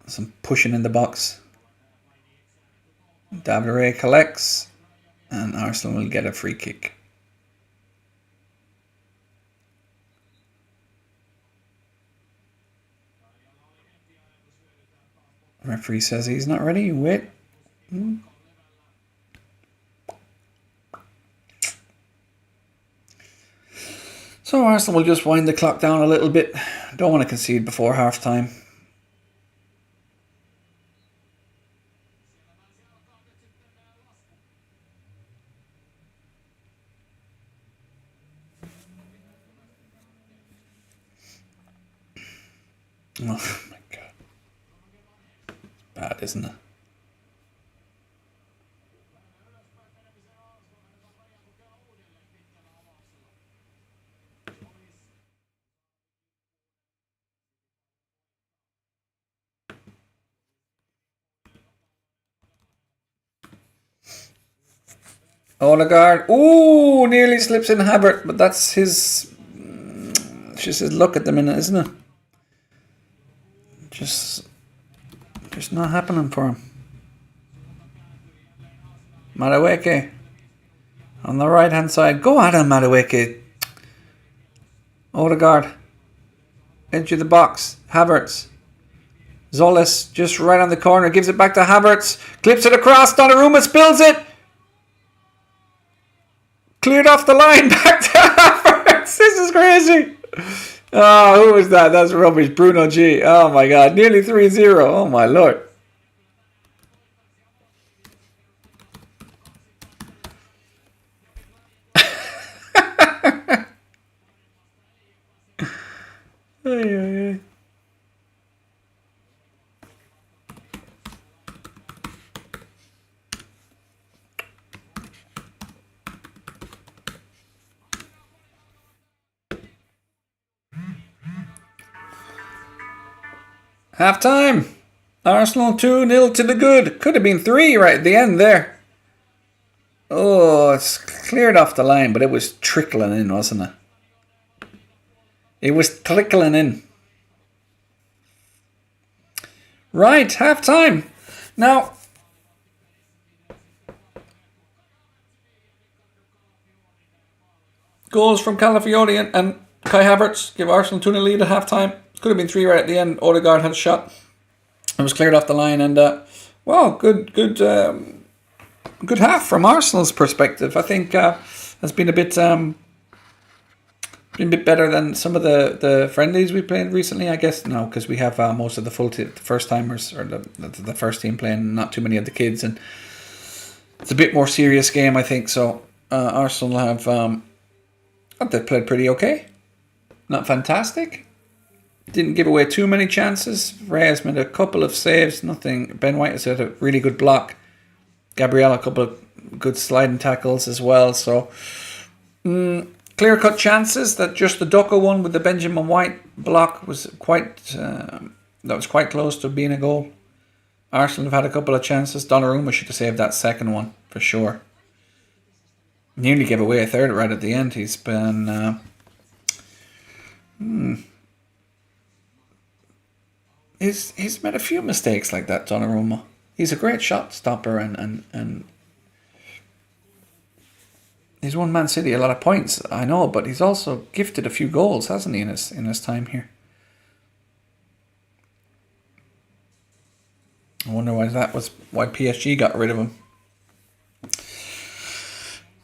Some pushing in the box. David Ray collects. And Arsenal will get a free kick. Referee says he's not ready. Wait. So Arsenal will just wind the clock down a little bit. Don't want to concede before half time. Oh my god. It's bad, isn't it? Odegaard. Ooh, nearly slips in Havertz, but that's his. Just his luck at the minute, isn't it? Just not happening for him. Madueke on the right hand side. Go at him, Madueke. Odegaard. Edge of the box. Havertz. Zolis just right on the corner. Gives it back to Havertz. Clips it across. Donnarumma spills it. Cleared off the line. Back to Havertz. This is crazy. Oh, who was that? That's rubbish. Bruno G. Oh my god. Nearly 3-0. Oh my lord. Half time. Arsenal 2-0 to the good. Could have been 3 right at the end there. Oh, it's cleared off the line, but it was trickling in, wasn't it? It was trickling in. Right, half time. Now, goals from Calafiori and Kai Havertz give Arsenal 2-0 lead at half time. Could have been 3 right at the end. Odegaard had a shot. It was cleared off the line, and well, good half from Arsenal's perspective. I think has been a bit better than some of the friendlies we played recently. I guess no, because we have most of the first timers or the first team playing, not too many of the kids, and it's a bit more serious game, I think. So Arsenal have they played pretty okay, not fantastic. Didn't give away too many chances. Reyes made a couple of saves. Nothing. Ben White has had a really good block. Gabriel a couple of good sliding tackles as well. So clear-cut chances. That just the Ducko one with the Benjamin White block was quite close to being a goal. Arsenal have had a couple of chances. Donnarumma should have saved that second one for sure. Nearly gave away a third right at the end. He's been He's made a few mistakes like that, Donnarumma. He's a great shot stopper and He's won Man City a lot of points, I know, but he's also gifted a few goals, hasn't he, in his time here? I wonder why PSG got rid of him.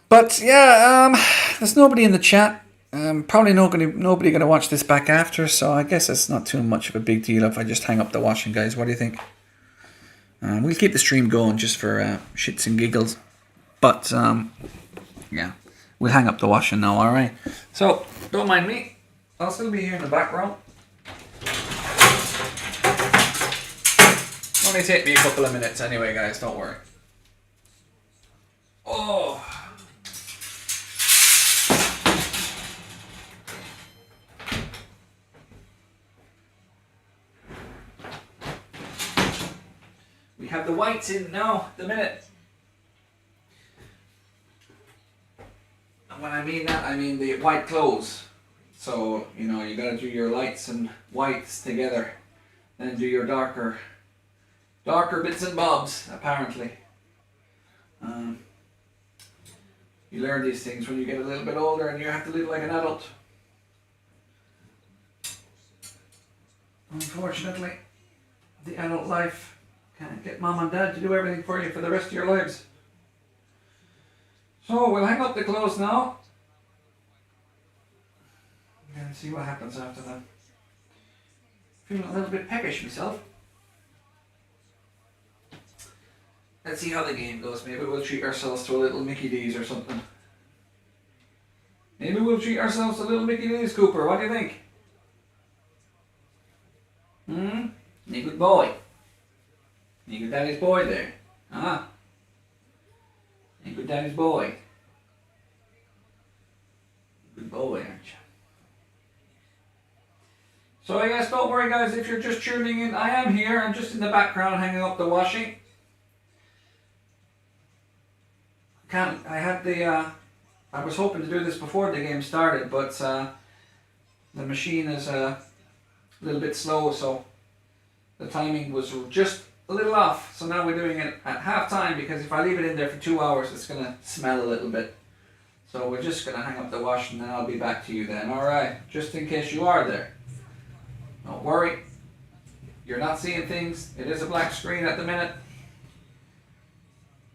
But yeah, there's nobody in the chat. Probably nobody gonna watch this back after, so I guess it's not too much of a big deal if I just hang up the watching, guys. What do you think? We'll keep the stream going just for shits and giggles. But yeah, we'll hang up the washing now. All right. So don't mind me. I'll still be here in the background. Only take me a couple of minutes anyway, guys. Don't worry. Oh. We have the whites in now, the minute. And when I mean that, I mean the white clothes. So, you know, you gotta do your lights and whites together. Then do your darker bits and bobs, apparently. You learn these things when you get a little bit older and you have to live like an adult. Unfortunately, the adult life can't get mom and dad to do everything for you for the rest of your lives. So we'll hang up the clothes now. And see what happens after that. Feeling a little bit peckish myself. Let's see how the game goes. Maybe we'll treat ourselves to a little Mickey D's or something. Maybe we'll treat ourselves to a little Mickey D's, Cooper. What do you think? You good boy. You good daddy's boy there. Huh? You good daddy's boy. Good boy, aren't you? So I guess don't worry, guys, if you're just tuning in. I am here. I'm just in the background hanging up the washing. I was hoping to do this before the game started, but the machine is a little bit slow, so the timing was just a little off. So now we're doing it at half time, because if I leave it in there for 2 hours, it's going to smell a little bit. So we're just going to hang up the wash and then I'll be back to you then. Alright, just in case you are there. Don't worry. You're not seeing things. It is a black screen at the minute.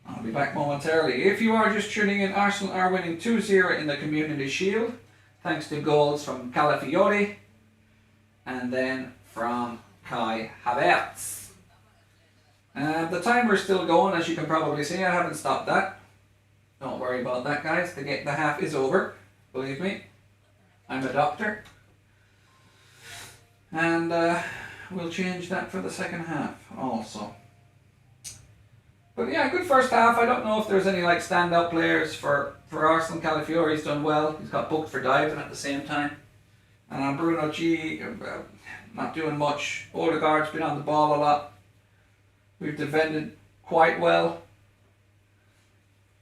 I'll be back momentarily. If you are just tuning in, Arsenal are winning 2-0 in the Community Shield, thanks to goals from Calafiori and then from Kai Havertz. The timer's still going, as you can probably see. I haven't stopped that. Don't worry about that, guys. The half is over. Believe me, I'm a doctor. And we'll change that for the second half also. But yeah, good first half. I don't know if there's any like standout players for Arsenal. Calafiori's done well. He's got booked for diving at the same time. And Bruno G, not doing much. Odegaard's been on the ball a lot. We've defended quite well.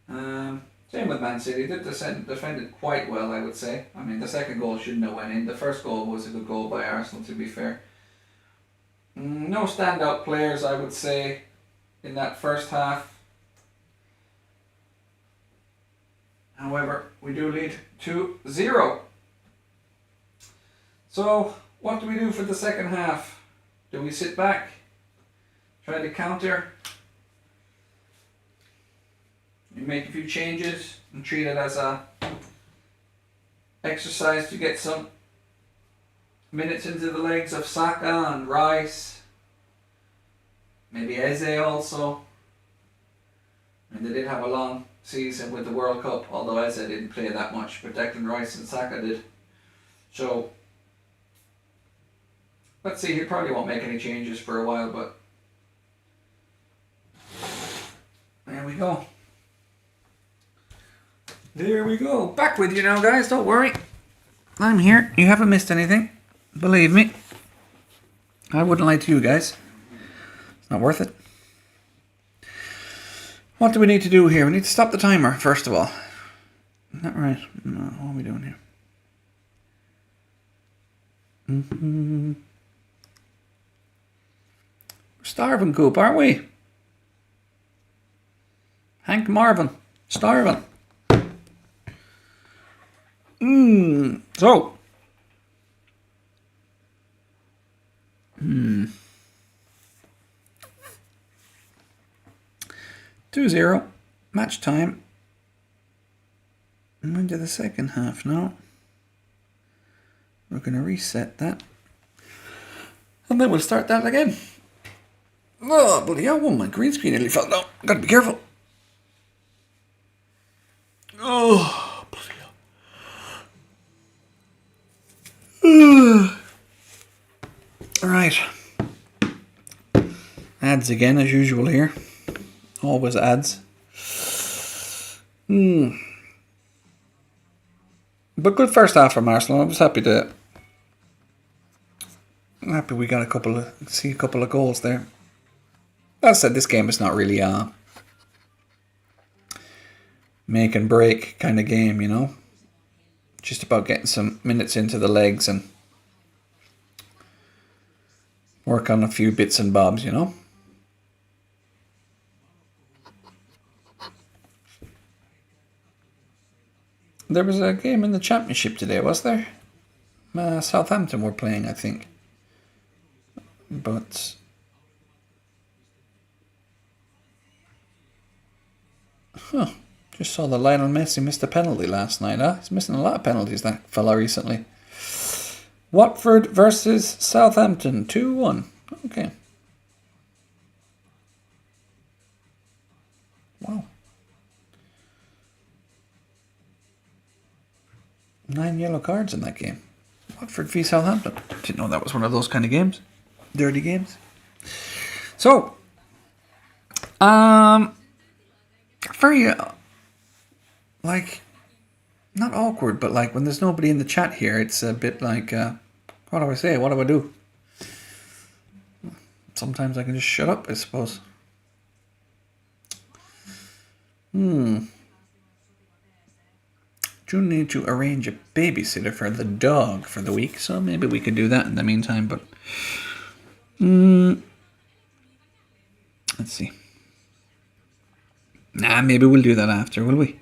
Same with Man City. They defended quite well, I would say. I mean, the second goal shouldn't have went in. The first goal was a good goal by Arsenal, to be fair. No standout players, I would say, in that first half. However, we do lead 2-0. So, what do we do for the second half? Do we sit back? Try to counter? We make a few changes and treat it as a exercise to get some minutes into the legs of Saka and Rice. Maybe Eze also. And they did have a long season with the World Cup, although Eze didn't play that much, but Declan Rice and Saka did. So, let's see, he probably won't make any changes for a while, but there we go. There we go. Back with you now, guys. Don't worry. I'm here. You haven't missed anything. Believe me. I wouldn't lie to you guys. It's not worth it. What do we need to do here? We need to stop the timer, first of all. Is that right? No, what are we doing here? We're starving, Coop, aren't we? Hank Marvin. Starving. So. 2-0. Match time. I'm into the second half now. We're going to reset that. And then we'll start that again. Oh, bloody hell, my green screen nearly fell down. Gotta be careful. Oh, bloody hell. Alright. Ads again, as usual here. Always ads. But good first half from Arsenal. I was happy we got a couple of goals there. That said, this game is not really a make and break kind of game, you know. Just about getting some minutes into the legs and work on a few bits and bobs, you know. There was a game in the Championship today, was there? Southampton were playing, I think. But just saw that Lionel Messi missed a penalty last night, huh? He's missing a lot of penalties, that fella, recently. Watford versus Southampton, 2-1. Okay. Wow. 9 yellow cards in that game. Watford v Southampton. Didn't know that was one of those kind of games. Dirty games. So, very, like, not awkward, but like when there's nobody in the chat here, it's a bit like, what do I say? What do I do? Sometimes I can just shut up, I suppose. June need to arrange a babysitter for the dog for the week, so maybe we could do that in the meantime, but let's see. Nah, maybe we'll do that after, will we?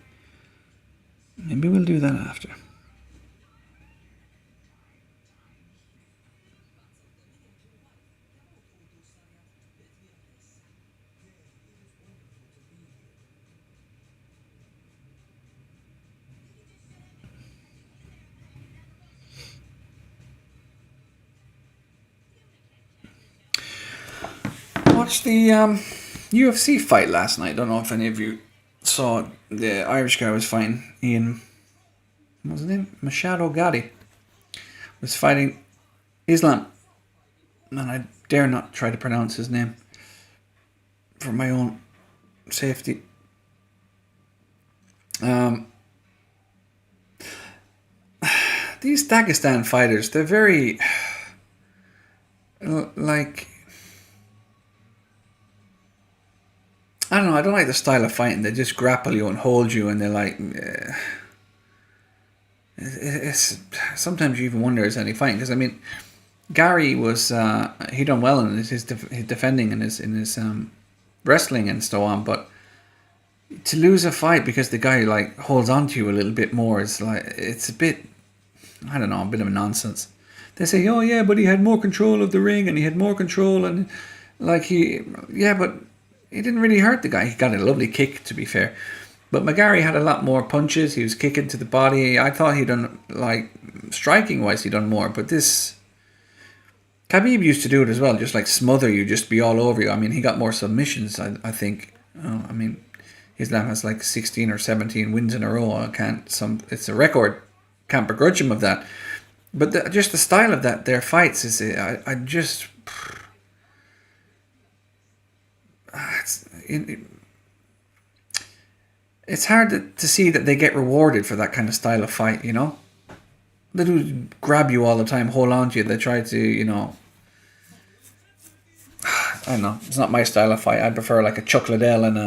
Maybe we'll do that after. Watched the UFC fight last night. Don't know if any of you saw the Irish guy was fighting Ian. What was his name? Machado Gatti was fighting Islam, and I dare not try to pronounce his name for my own safety. These Dagestan fighters, they're very like, I don't know, I don't like the style of fighting. They just grapple you and hold you, and they're like, it's sometimes you even wonder, is any fighting? Because I mean, Gary was he done well in his defending and his wrestling and so on, but to lose a fight because the guy like holds on to you a little bit more is like, it's a bit, I don't know, a bit of a nonsense. They say, oh yeah, but he had more control of the ring and he had more control, and like but he didn't really hurt the guy. He got a lovely kick, to be fair. But McGarry had a lot more punches. He was kicking to the body. I thought he'd done, like, striking-wise, he'd done more. But this, Khabib used to do it as well, just like smother you, just be all over you. I mean, he got more submissions, I think. I mean, Islam has like 16 or 17 wins in a row. It's a record. Can't begrudge him of that. But just the style of their fights is, it's hard to see that they get rewarded for that kind of style of fight, you know? They do grab you all the time, hold on to you. They try to, you know, I don't know. It's not my style of fight. I prefer like a Chuck Liddell and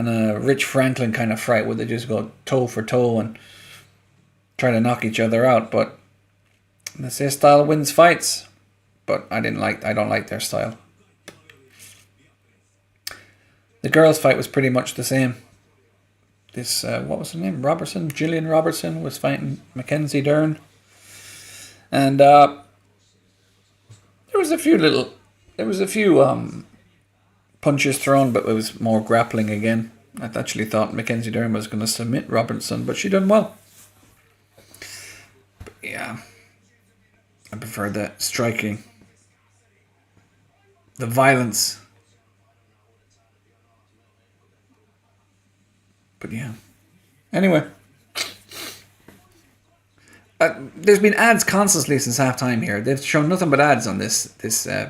a Rich Franklin kind of fight where they just go toe for toe and try to knock each other out. But they say style wins fights, but I don't like their style. The girls' fight was pretty much the same. this what was her name? Robertson, Gillian Robertson was fighting Mackenzie Dern, and there was a few punches thrown, but it was more grappling again. I actually thought Mackenzie Dern was going to submit Robertson, but she done well. But yeah, I prefer the striking, the violence. But yeah. Anyway. There's been ads constantly since halftime here. They've shown nothing but ads on this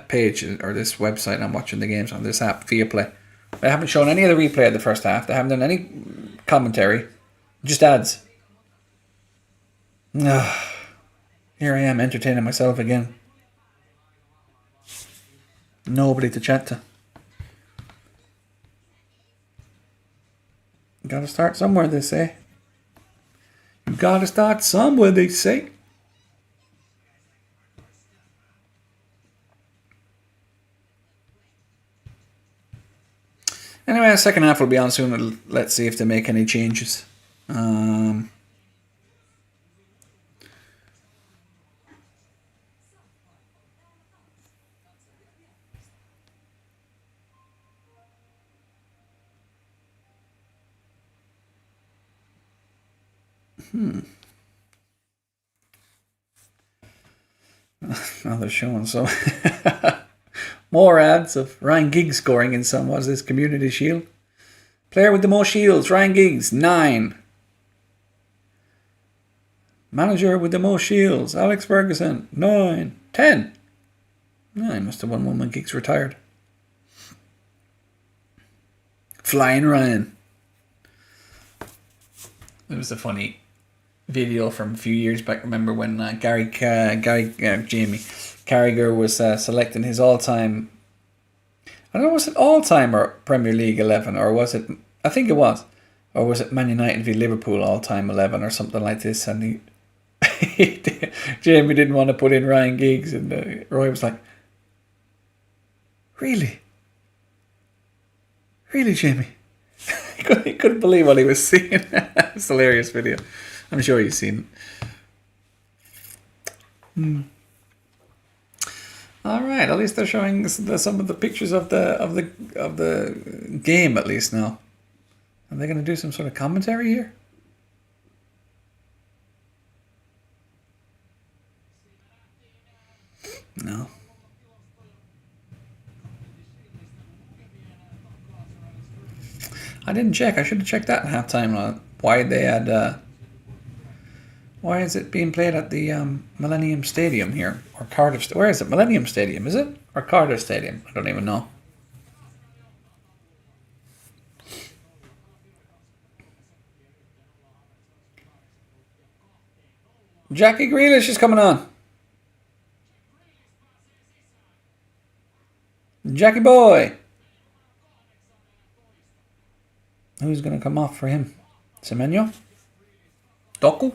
page or this website I'm watching the games on, this app, Viaplay. They haven't shown any of the replay of the first half. They haven't done any commentary. Just ads. Here I am entertaining myself again. Nobody to chat to. Gotta start somewhere, they say. You gotta start somewhere, they say. Anyway, the second half will be on soon. Let's see if they make any changes. Now they're showing some more ads of Ryan Giggs scoring in some. What's this? Community Shield. Player with the most shields, Ryan Giggs, 9. Manager with the most shields, Alex Ferguson, 9. 10. No, he must have won one when Giggs retired. Flying Ryan. It was a funny video from a few years back. Remember when Jamie Carragher was selecting his all-time, I don't know, was it all-time or Premier League 11, or was it, I think it was, or was it Man United v Liverpool all-time 11 or something like this, and Jamie didn't want to put in Ryan Giggs, and Roy was like, really, Jamie? He couldn't believe what he was seeing. It's a hilarious video. I'm sure you've seen it. All right, at least they're showing some of the pictures of the game at least now. Are they going to do some sort of commentary here? No. I didn't check. I should have checked that in halftime. Why they had. Why is it being played at the Millennium Stadium here? Or Cardiff? Where is it? Millennium Stadium, is it? Or Cardiff Stadium? I don't even know. Jackie Grealish is coming on. Jackie boy. Who's going to come off for him? Semenyo? Doku?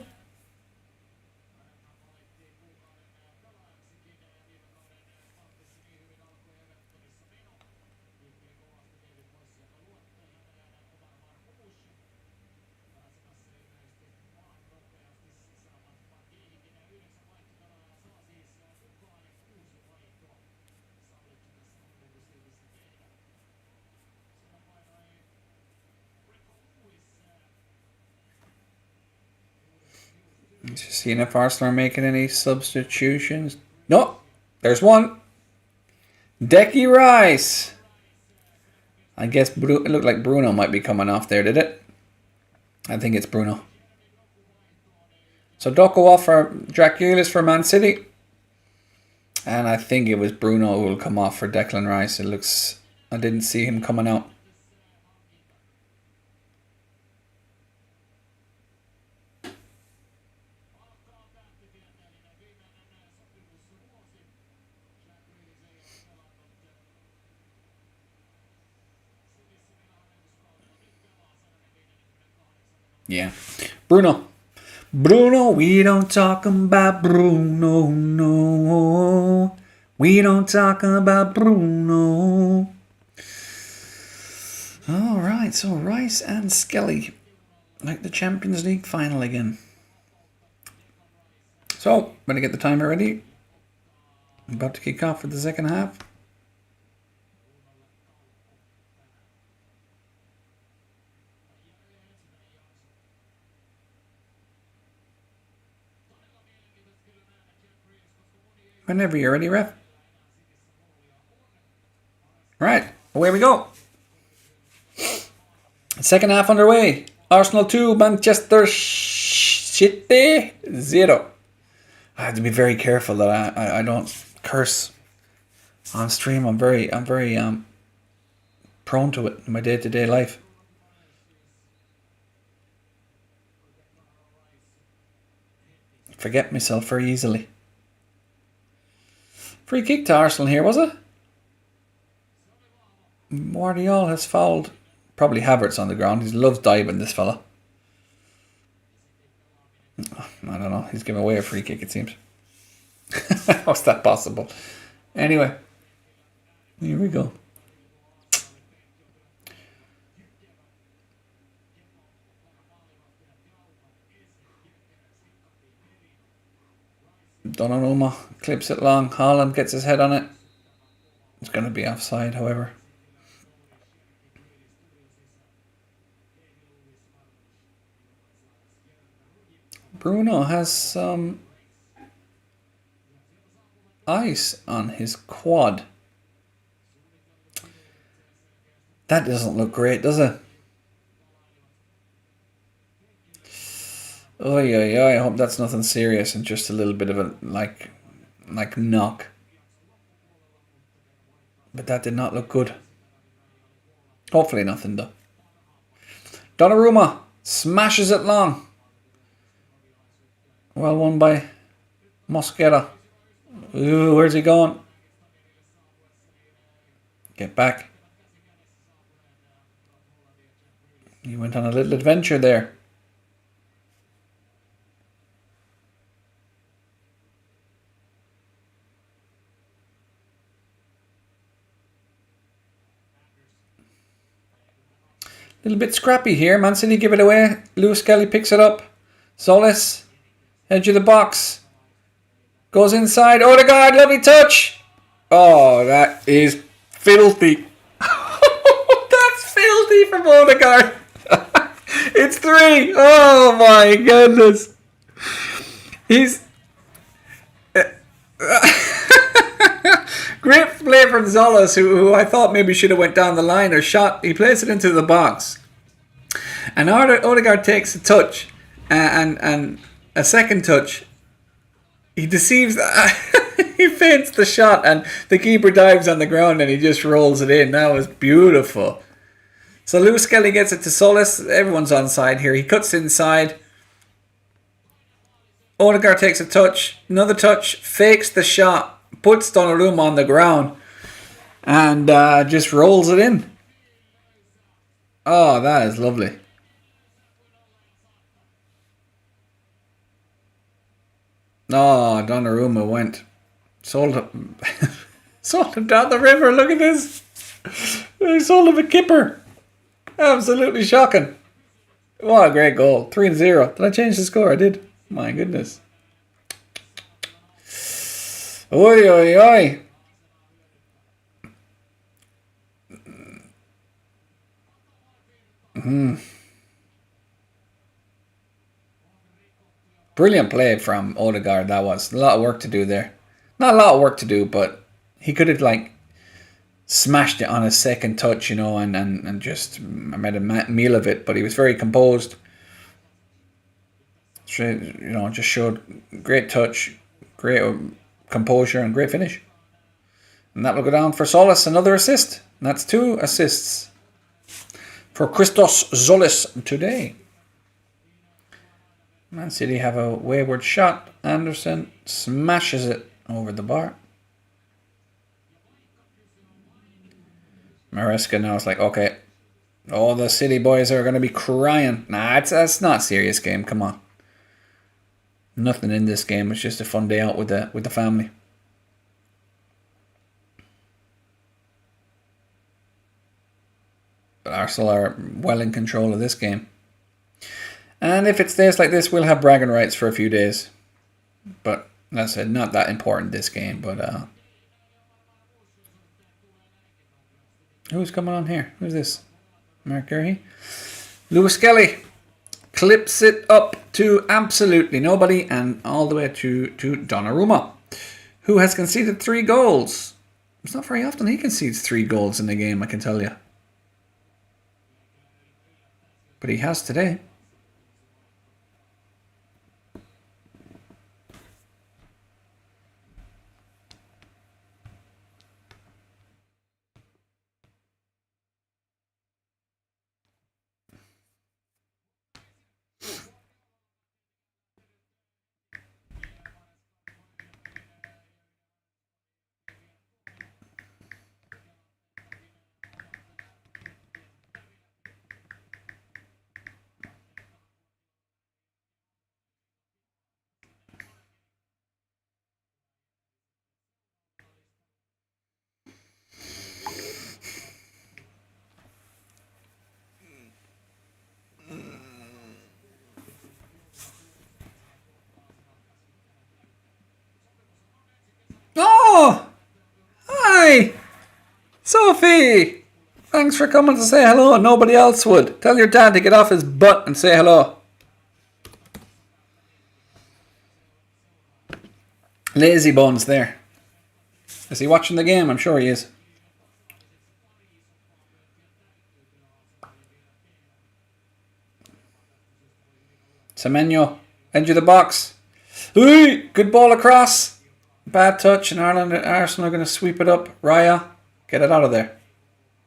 Just seeing if Arsenal are making any substitutions. No, there's one. Decky Rice. I guess it looked like Bruno might be coming off there, did it? I think it's Bruno. So Doku off for Jack Grealish for Man City. And I think it was Bruno who will come off for Declan Rice. It looks... I didn't see him coming out. Yeah. Bruno. Bruno, we don't talk about Bruno, no. We don't talk about Bruno. Alright, so Rice and Skelly Like the Champions League final again. So, I'm going to get the timer ready. I'm about to kick off for the second half. Whenever you're ready, ref. Right, away we go. Second half underway. Arsenal 2, Manchester City 0. I have to be very careful that I don't curse on stream. I'm very prone to it in my day-to-day life. Forget myself very easily. Free kick to Arsenal here, was it? Guardiola has fouled. Probably Havertz on the ground. He loves diving, this fella. I don't know. He's giving away a free kick, it seems. How's that possible? Anyway. Here we go. Donnarumma clips it long. Haaland gets his head on it. It's going to be offside, however. Bruno has some ice on his quad. That doesn't look great, does it? Oy, oy, oy. I hope that's nothing serious and just a little bit of a like knock. But that did not look good. Hopefully nothing though. Donnarumma smashes it long. Well won by Mosquera. Ooh, where's he going? Get back. He went on a little adventure there. Little bit scrappy here. Man City give it away. Lewis Kelly picks it up. Solis, edge of the box. Goes inside. Odegaard, lovely touch. Oh, that is filthy. That's filthy from Odegaard. It's 3. Oh my goodness. He's... Great play from Solis, who I thought maybe should have went down the line or shot. He plays it into the box. And Odegaard takes a touch and a second touch. He deceives, he feints the shot and the keeper dives on the ground and he just rolls it in. That was beautiful. So Lewis Kelly gets it to Solis. Everyone's onside here. He cuts inside. Odegaard takes a touch. Another touch. Fakes the shot. Puts Donnarumma on the ground. And just rolls it in. Oh, that is lovely. Oh, Donnarumma went. Sold him. Sold him down the river. Look at this. They sold him a kipper. Absolutely shocking. What a great goal. 3-0. Did I change the score? I did. My goodness. Oi, oi, oi. Brilliant play from Odegaard, that was. A lot of work to do there. Not a lot of work to do, but he could have like smashed it on his second touch, you know, and just made a meal of it, but he was very composed. You know, just showed great touch, great composure, and great finish. And that will go down for Solis, another assist. And that's 2 assists for Christos Solis today. Man City have a wayward shot. Anderson smashes it over the bar. Maresca now is like, okay, all the City boys are going to be crying. Nah, that's not a serious game. Come on. Nothing in this game. It's just a fun day out with the family. But Arsenal are well in control of this game. And if it stays like this, we'll have bragging rights for a few days. But, as I said, not that important this game. But, who's coming on here? Who's this? Mark Gurhey? Lewis Kelly clips it up to absolutely nobody and all the way to Donnarumma, who has conceded 3 goals. It's not very often he concedes 3 goals in a game, I can tell you. But he has today. Oh! Hi! Sophie! Thanks for coming to say hello. Nobody else would. Tell your dad to get off his butt and say hello. Lazy Bones there. Is he watching the game? I'm sure he is. Semenyo, edge of the box. Ooh, good ball across. Bad touch, and Arsenal are going to sweep it up. Raya, get it out of there.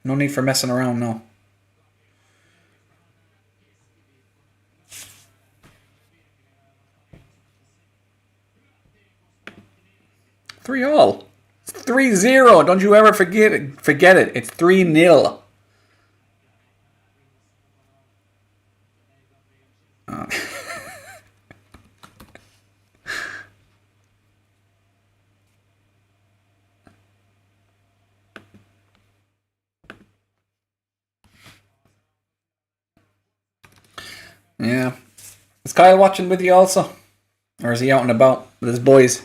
No need for messing around now. Three all. 3-0. Don't you ever forget it. It's 3-0. Yeah. Is Kyle watching with you also? Or is he out and about with his boys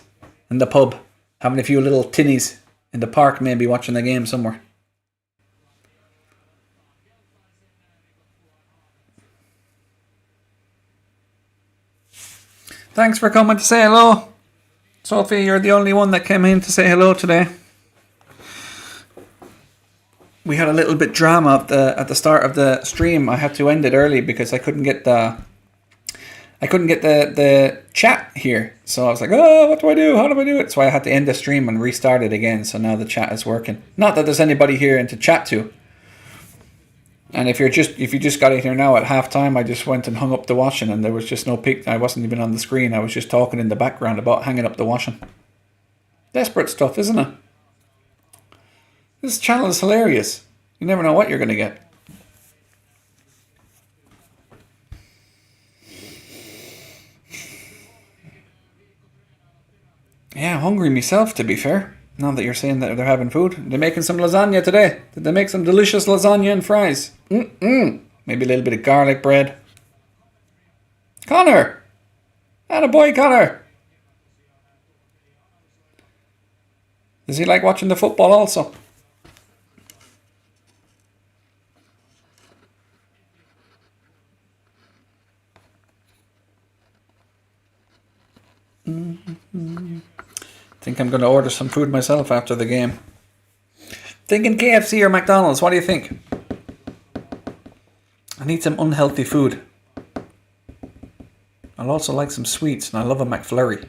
in the pub? Having a few little tinnies in the park, maybe watching the game somewhere. Thanks for coming to say hello. Sophie, you're the only one that came in to say hello today. We had a little bit drama at the start of the stream. I had to end it early because I couldn't get the chat here. So I was like, oh, what do I do? How do I do it? So I had to end the stream and restart it again. So now the chat is working. Not that there's anybody here to chat to. And if you just got in here now at halftime, I just went and hung up the washing, and there was just no pic. I wasn't even on the screen. I was just talking in the background about hanging up the washing. Desperate stuff, isn't it? This channel is hilarious. You never know what you're going to get. Yeah, I'm hungry myself, to be fair. Now that you're saying that they're having food. They're making some lasagna today. Did they make some delicious lasagna and fries? Maybe a little bit of garlic bread. Connor! Attaboy, Connor! Does he like watching the football also? Think I'm going to order some food myself after the game. Thinking KFC or McDonald's, what do you think? I need some unhealthy food. I'll also like some sweets, and I love a McFlurry.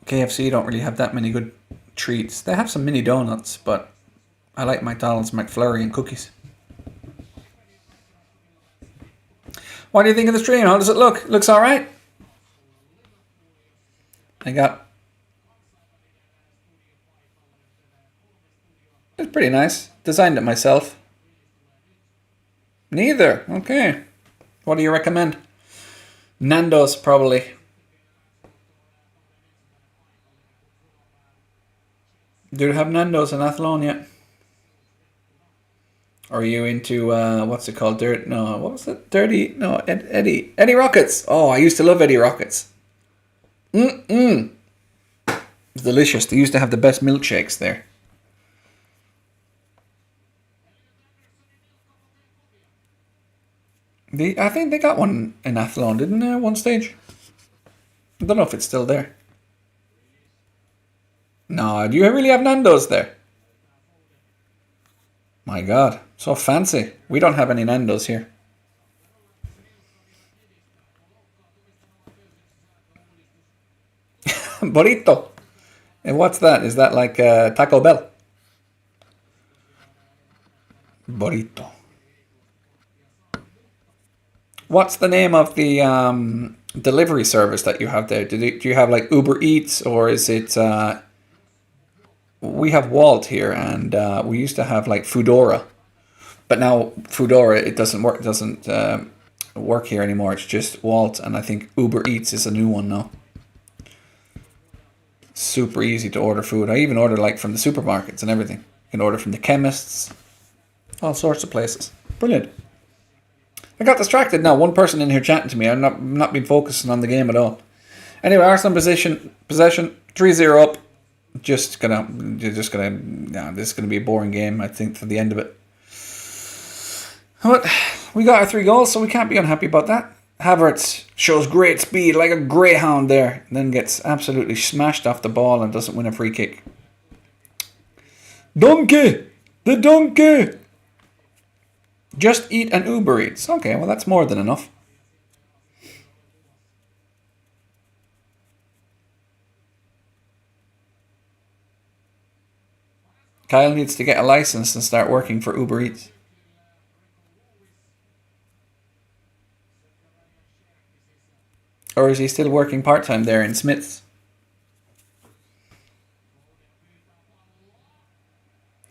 KFC don't really have that many good treats. They have some mini donuts, but I like McDonald's McFlurry and cookies. What do you think of the stream? How does it look? Looks alright? It's pretty nice. Designed it myself. Neither. Okay. What do you recommend? Nando's, probably. Do you have Nando's in Athlone yet? Or are you into what's it called? Dirt? No, what was it? Dirty? No, Eddie Rockets. Oh, I used to love Eddie Rockets. It's delicious. They used to have the best milkshakes there. I think they got one in Athlone, didn't they, at one stage? I don't know if it's still there. No, do you really have Nando's there? My God, so fancy. We don't have any Nando's here. Burrito. And what's that? Is that like Taco Bell? Burrito. What's the name of the delivery service that you have there? Do you have like Uber Eats, or is it... we have Walt here, and we used to have like Foodora. But now Foodora, it doesn't work here anymore. It's just Walt, and I think Uber Eats is a new one now. Super easy to order food. I even order like from the supermarkets and everything. You can order from the chemists, all sorts of places. Brilliant. I got distracted now. One person in here chatting to me. I've not been focusing on the game at all. Anyway, Arsenal possession 3-0 up. This is gonna be a boring game, I think, for the end of it. But we got our 3 goals, so we can't be unhappy about that. Havertz shows great speed, like a greyhound there, then gets absolutely smashed off the ball and doesn't win a free kick. Donkey! The donkey! Just eat an Uber Eats. Okay, well that's more than enough. Kyle needs to get a license and start working for Uber Eats. Or is he still working part-time there in Smith's?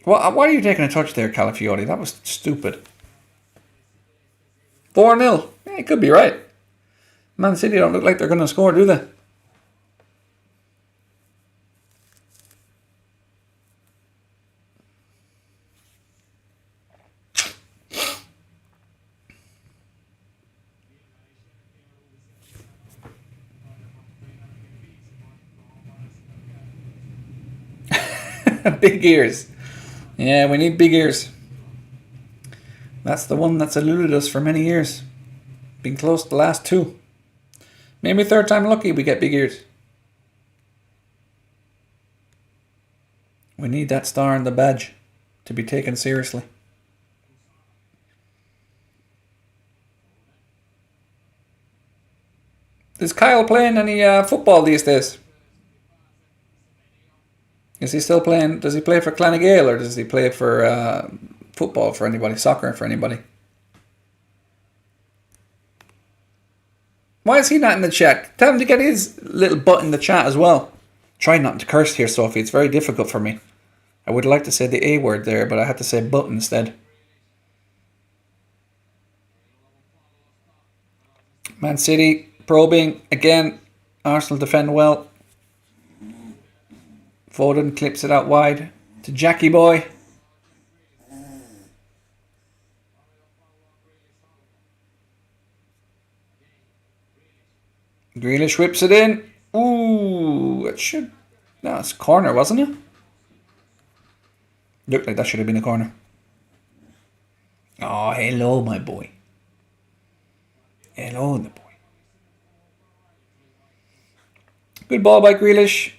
Well, why are you taking a touch there, Calafiori? That was stupid. 4-0. Yeah, it could be right. Man City don't look like they're going to score, do they? Big ears. Yeah, we need big ears. That's the one that's eluded us for many years. Been close to the last 2. Maybe third time lucky we get big ears. We need that star and the badge to be taken seriously. Is Kyle playing any football these days? Is he still playing? Does he play for Clanagale, or does he play for football for anybody, soccer for anybody? Why is he not in the chat? Tell him to get his little butt in the chat as well. Try not to curse here, Sophie. It's very difficult for me. I would like to say the A word there, but I had to say butt instead. Man City probing again. Arsenal defend well. Foden clips it out wide to Jackie Boy. Grealish whips it in. Ooh, it should... No, it's a corner, wasn't it? Looked like that should have been a corner. Oh, hello, my boy. Hello, the boy. Good ball by Grealish.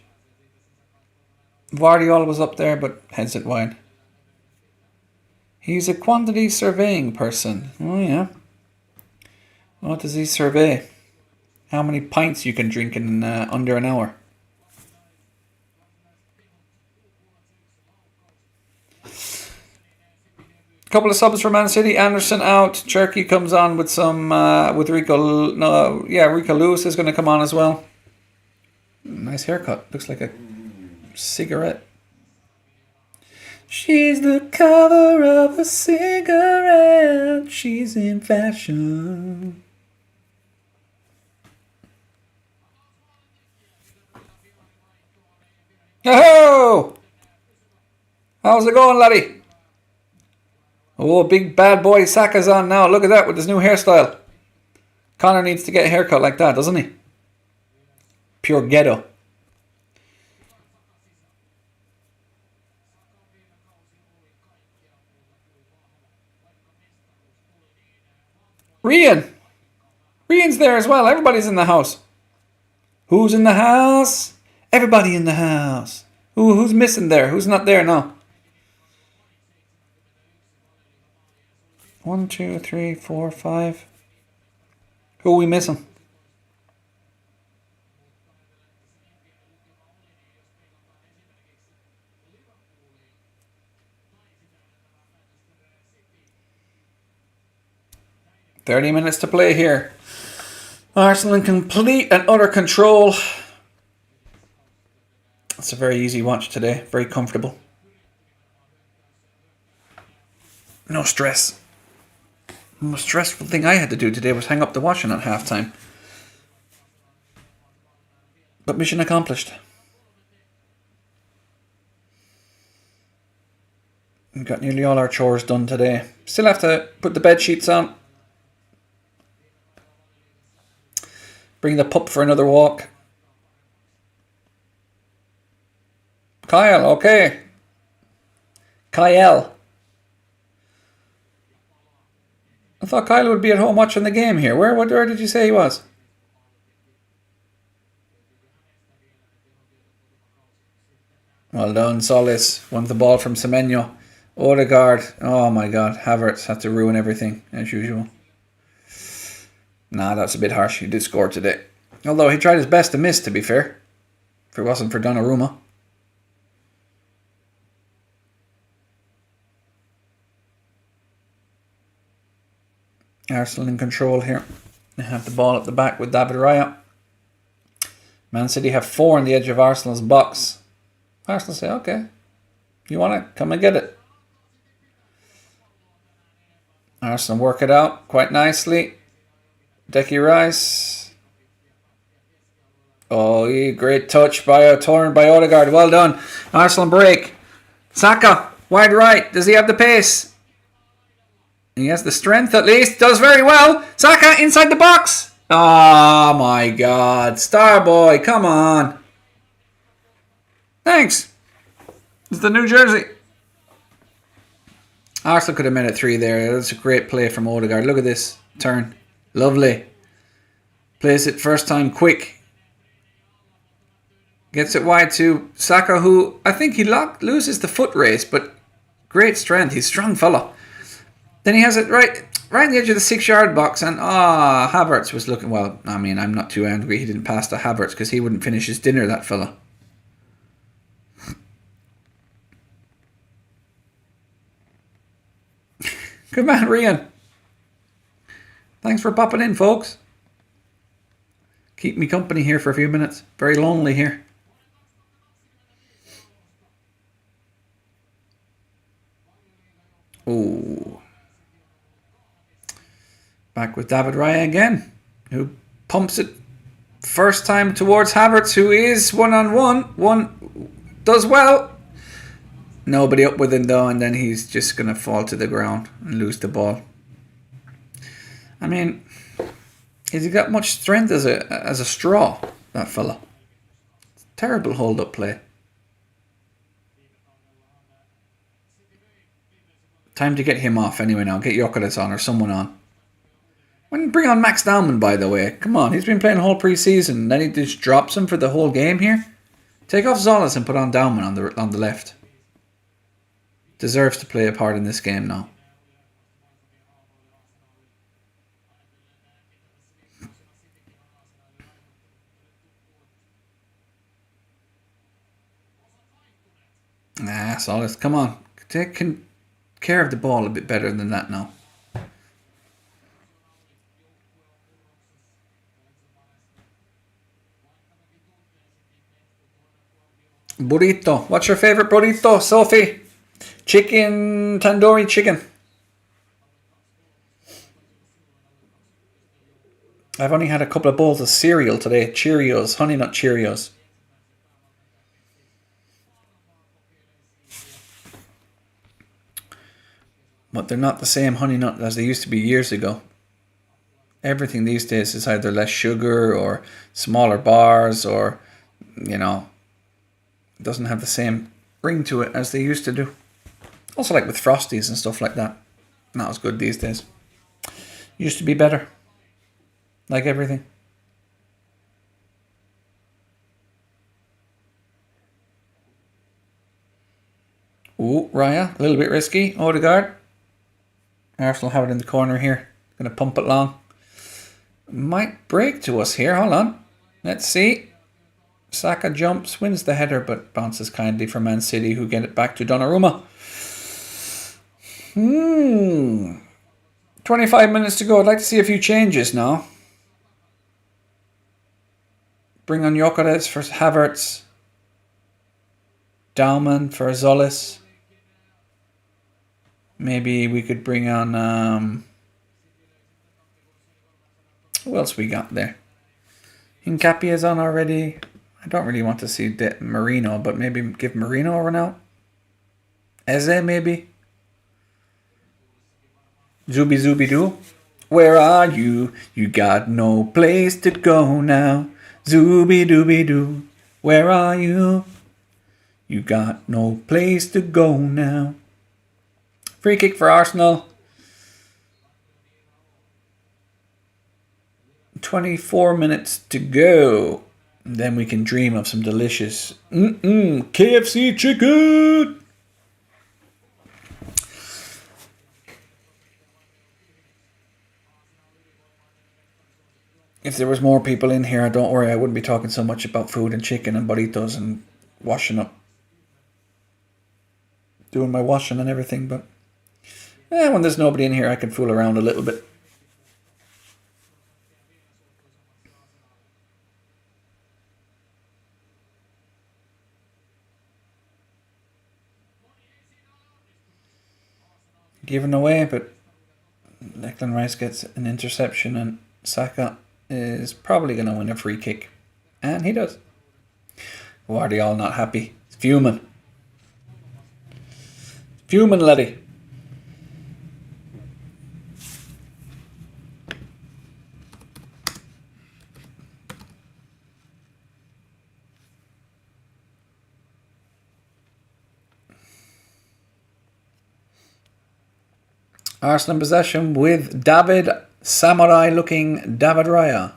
Vardiol was up there, but heads it wide. He's a quantity surveying person. Oh, yeah. What does he survey? How many pints you can drink in under an hour? Couple of subs for Man City. Anderson out. Cherky comes on with some with Rico. No, yeah, Rico Lewis is going to come on as well. Nice haircut. Looks like a cigarette. She's the cover of a cigarette. She's in fashion. Oh! How's it going, laddie? Oh, big bad boy Saka's on now. Look at that with his new hairstyle. Connor needs to get a haircut like that, doesn't he? Pure ghetto. Rian. Rian's there as well. Everybody's in the house. Who's in the house? Everybody in the house. Who's missing there? Who's not there now? 1, 2, 3, 4, 5. Who are we missing? $30 to play here. Arsenal in complete and utter control. It's a very easy watch today. Very comfortable. No stress. The most stressful thing I had to do today was hang up the washing at halftime. But mission accomplished. We got nearly all our chores done today. Still have to put the bed sheets on. Bring the pup for another walk. Kyle, okay. Kyle. I thought Kyle would be at home watching the game here. Where did you say he was? Well done, Solis. Won the ball from Semenyo. Odegaard. Oh my god. Havertz had to ruin everything, as usual. Nah, that's a bit harsh. He did score today. Although he tried his best to miss, to be fair. If it wasn't for Donnarumma. Arsenal in control here. They have the ball at the back with David Raya. Man City have 4 on the edge of Arsenal's box. Arsenal say, okay, you want it? Come and get it. Arsenal work it out quite nicely. Decky Rice. Oh, great touch by a turn by Odegaard. Well done. Arsenal break. Saka, wide right. Does he have the pace? He has the strength at least. Does very well. Saka inside the box. Oh my god. Star boy, come on. Thanks. It's the new jersey. Arsenal could have made it 3 there. That's a great play from Odegaard. Look at this turn. Lovely. Plays it first time quick. Gets it wide to Saka, who I think he loses the foot race, but great strength. He's a strong fella. Then he has it right on the edge of the 6-yard box, and Havertz was looking, well, I mean, I'm not too angry he didn't pass to Havertz because he wouldn't finish his dinner, that fella. Good man, Rian. Thanks for popping in, folks. Keep me company here for a few minutes. Very lonely here. Oh. Back with David Raya again, who pumps it first time towards Havertz, who is one-on-one. One does well. Nobody up with him though, and then he's just going to fall to the ground and lose the ball. I mean, has he got much strength as a straw, that fella? Terrible hold-up play. Time to get him off anyway now. Get Jokeres on or someone on. When bring on Max Dowman, by the way. Come on, he's been playing the whole pre-season. Then he just drops him for the whole game here. Take off Zolas and put on Dowman on the left. Deserves to play a part in this game now. Nah, Zolas, come on. Take care of the ball a bit better than that now. Burrito. What's your favorite burrito, Sophie? Chicken, tandoori chicken. I've only had a couple of bowls of cereal today. Cheerios, Honey Nut Cheerios. but they're not the same honey nut as they used to be years ago. Everything these days is either less sugar or smaller bars, or, you know, it doesn't have the same ring to it as they used to do. Also like with Frosties and stuff like that. Not as good these days. Used to be better. Like everything. Ooh, Raya, a little bit risky. Odegaard. Arsenal have it in the corner here. Going to pump it long. Might break to us here. Hold on. Let's see. Saka jumps, wins the header, but bounces kindly for Man City, who get it back to Donnarumma. 25 minutes to go. I'd like to see a few changes now. Bring on Gyökeres for Havertz. Daumann for Zolis. Maybe we could bring on... who else we got there? Hincapié is on already. I don't really want to see Marino, but maybe give Marino a run out. Eze, maybe. Zubi-Doo. Where are you? You got no place to go now. Zubi-Doo. Where are you? You got no place to go now. Free kick for Arsenal. 24 minutes to go. Then we can dream of some delicious KFC chicken. If there was more people in here, don't worry, I wouldn't be talking so much about food and chicken and burritos and washing up. Doing my washing and everything, but when there's nobody in here, I can fool around a little bit. Given away, but Declan Rice gets an interception and Saka is probably going to win a free kick. And he does. Guardiola not happy. He's fuming. Fuming, laddie. Arsenal in possession with David Samurai looking David Raya.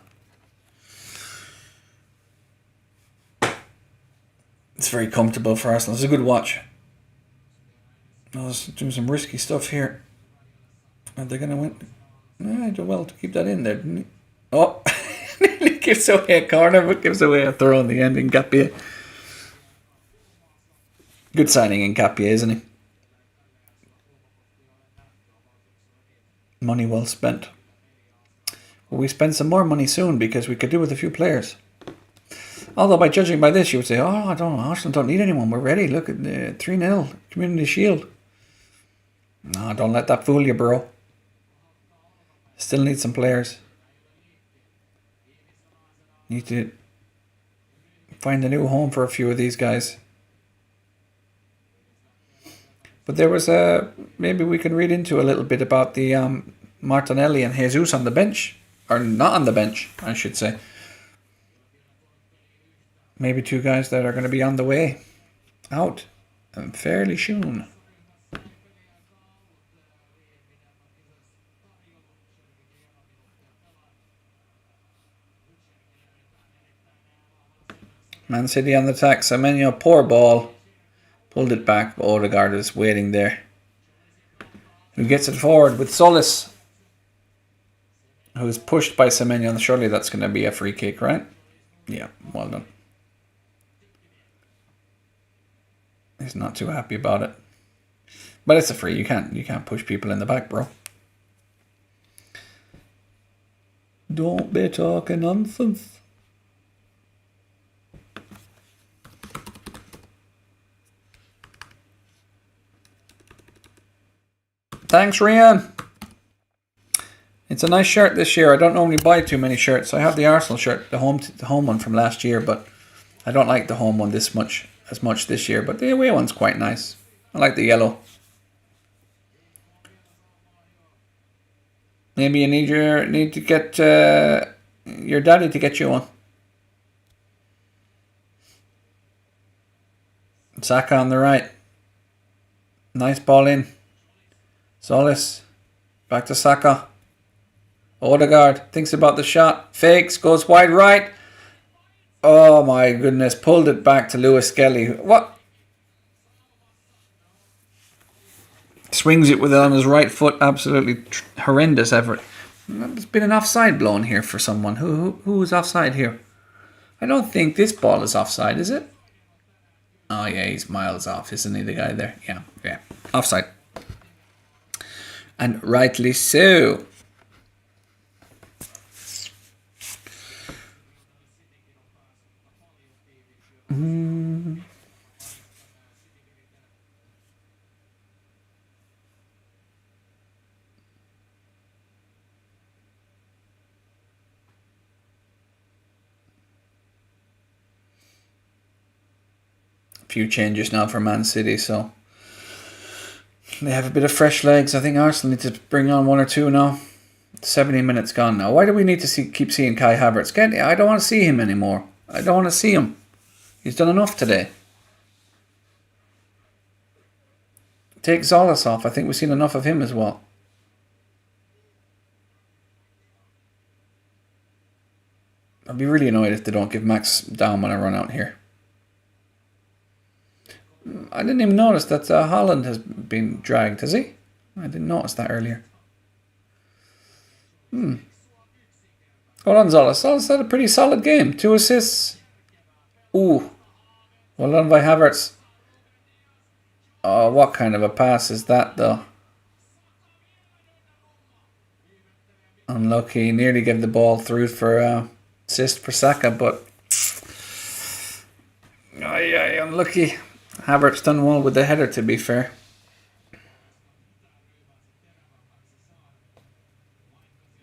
It's very comfortable for Arsenal. It's a good watch. I was doing some risky stuff here. Are they going to win? I did well to keep that in there, didn't he? Oh, he gives away a corner, but gives away a throw in the end in Hincapié. Good signing in Hincapié, isn't he? Money well spent. Will we spend some more money soon, because we could do with a few players. Although by judging by this, you would say, oh, I don't know, Arsenal don't need anyone. We're ready. Look at the 3-0 Community Shield. No, don't let that fool you, bro. Still need some players. Need to find a new home for a few of these guys. But there was maybe we can read into a little bit about the Martinelli and Jesus on the bench. Or not on the bench, I should say. Maybe two guys that are going to be on the way out fairly soon. Man City on the attack. Semenyo, poor ball. Pulled it back, but Odegaard is waiting there. Who gets it forward with Solis, who is pushed by Semenyo. Surely that's going to be a free kick, right? Yeah, well done. He's not too happy about it. But it's a free. You can't push people in the back, bro. Don't be talking nonsense. Thanks, Rian. It's a nice shirt this year. I don't normally buy too many shirts. I have the Arsenal shirt, the home one from last year, but I don't like the home one as much this year. But the away one's quite nice. I like the yellow. Maybe you need to get your daddy to get you one. Saka on the right. Nice ball in. Solis. Back to Saka. Odegaard thinks about the shot. Fakes. Goes wide right. Oh my goodness. Pulled it back to Lewis Skelly. What? Swings it with it on his right foot. Absolutely horrendous effort. There's been an offside blown here for someone. Who is offside here? I don't think this ball is offside, is it? Oh yeah, he's miles off, isn't he, the guy there? Yeah. Offside. And rightly so. Few changes now for Man City, so they have a bit of fresh legs. I think Arsenal need to bring on one or two now. 70 minutes gone now. Why do we need to keep seeing Kai Havertz? I don't want to see him anymore. I don't want to see him. He's done enough today. Take Zolas off. I think we've seen enough of him as well. I'd be really annoyed if they don't give Max Daumann a run out here. I didn't even notice that Haaland has been dragged, has he? I didn't notice that earlier. Hold on, Zolas. Zolas had a pretty solid game. 2 assists. Ooh. Well done by Havertz. Oh, what kind of a pass is that, though? Unlucky. Nearly gave the ball through for assist for Saka, but... unlucky. Havertz done well with the header, to be fair.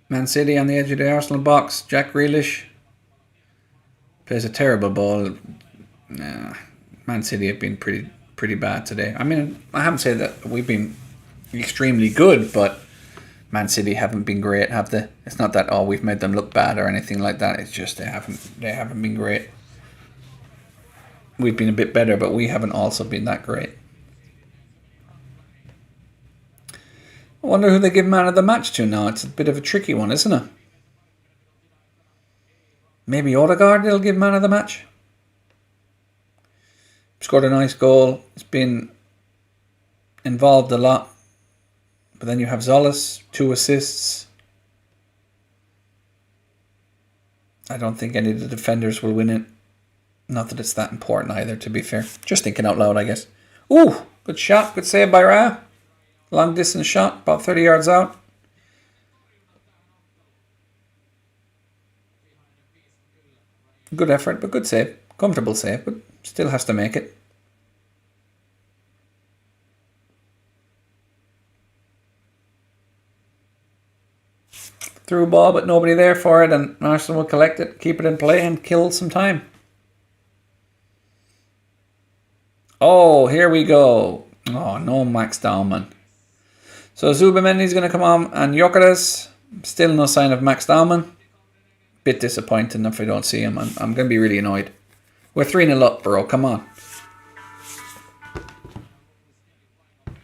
Man City on the edge of the Arsenal box. Jack Grealish plays a terrible ball. Man City have been pretty bad today. I mean, I haven't said that we've been extremely good, but Man City haven't been great, have they? It's not that we've made them look bad or anything like that. It's just they haven't been great. We've been a bit better, but we haven't also been that great. I wonder who they give man of the match to now. It's a bit of a tricky one, isn't it? Maybe Odegaard they'll give man of the match. Scored a nice goal. It's been involved a lot. But then you have Zolas, 2 assists. I don't think any of the defenders will win it. Not that it's that important either, to be fair. Just thinking out loud, I guess. Ooh, good shot. Good save by Ra. Long distance shot, about 30 yards out. Good effort, but good save. Comfortable save, but still has to make it. Through ball, but nobody there for it, and Arsenal will collect it, keep it in play, and kill some time. Oh, here we go. Oh, no Max Daumann. So Zubamendi's going to come on, and Gyökeres. Still no sign of Max Daumann. Bit disappointing if I don't see him. I'm going to be really annoyed. We're 3-0 up, bro. Come on.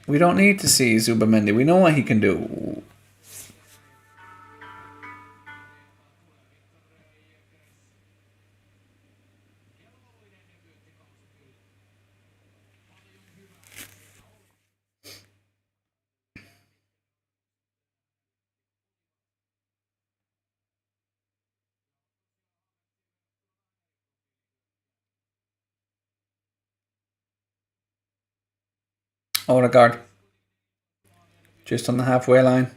We don't need to see Zubamendi. We know what he can do. Odegaard. Just on the halfway line.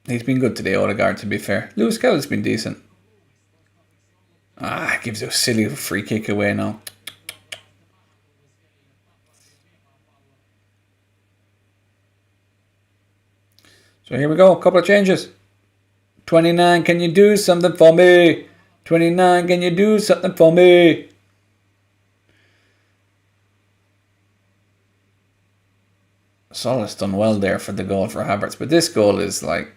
He's been good today, Odegaard, to be fair. Lewis Kelly's been decent. Gives a silly free kick away now. So here we go, a couple of changes. 29, can you do something for me? 29, can you do something for me? Solis done well there for the goal for Havertz, but this goal is like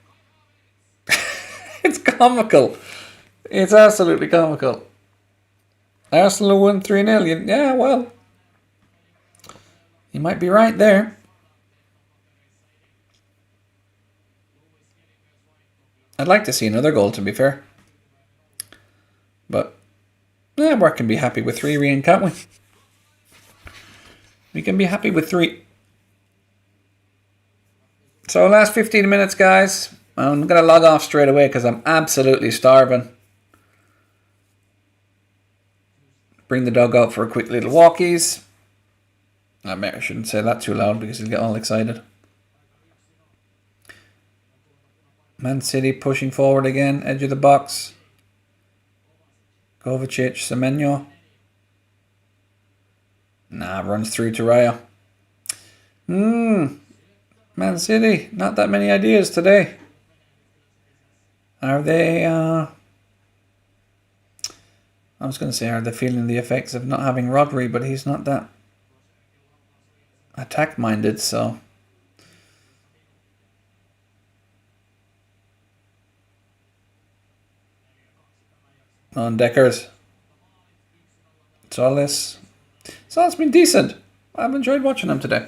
it's comical. It's absolutely comical. Arsenal won 3-0. Yeah, well, you might be right there. I'd like to see another goal, to be fair. But yeah, we can be happy with 3, Rian, can't we? We can be happy with 3. So last 15 minutes, guys. I'm going to log off straight away because I'm absolutely starving. Bring the dog out for a quick little walkies. I shouldn't say that too loud because he'll get all excited. Man City pushing forward again. Edge of the box. Kovacic, Semenyo. Nah, runs through to Raya. Man City, not that many ideas today. Are they, I was going to say, are they feeling the effects of not having Rodri, but he's not that attack-minded, so. On Deckers. Solis. Solis been decent. I've enjoyed watching him today.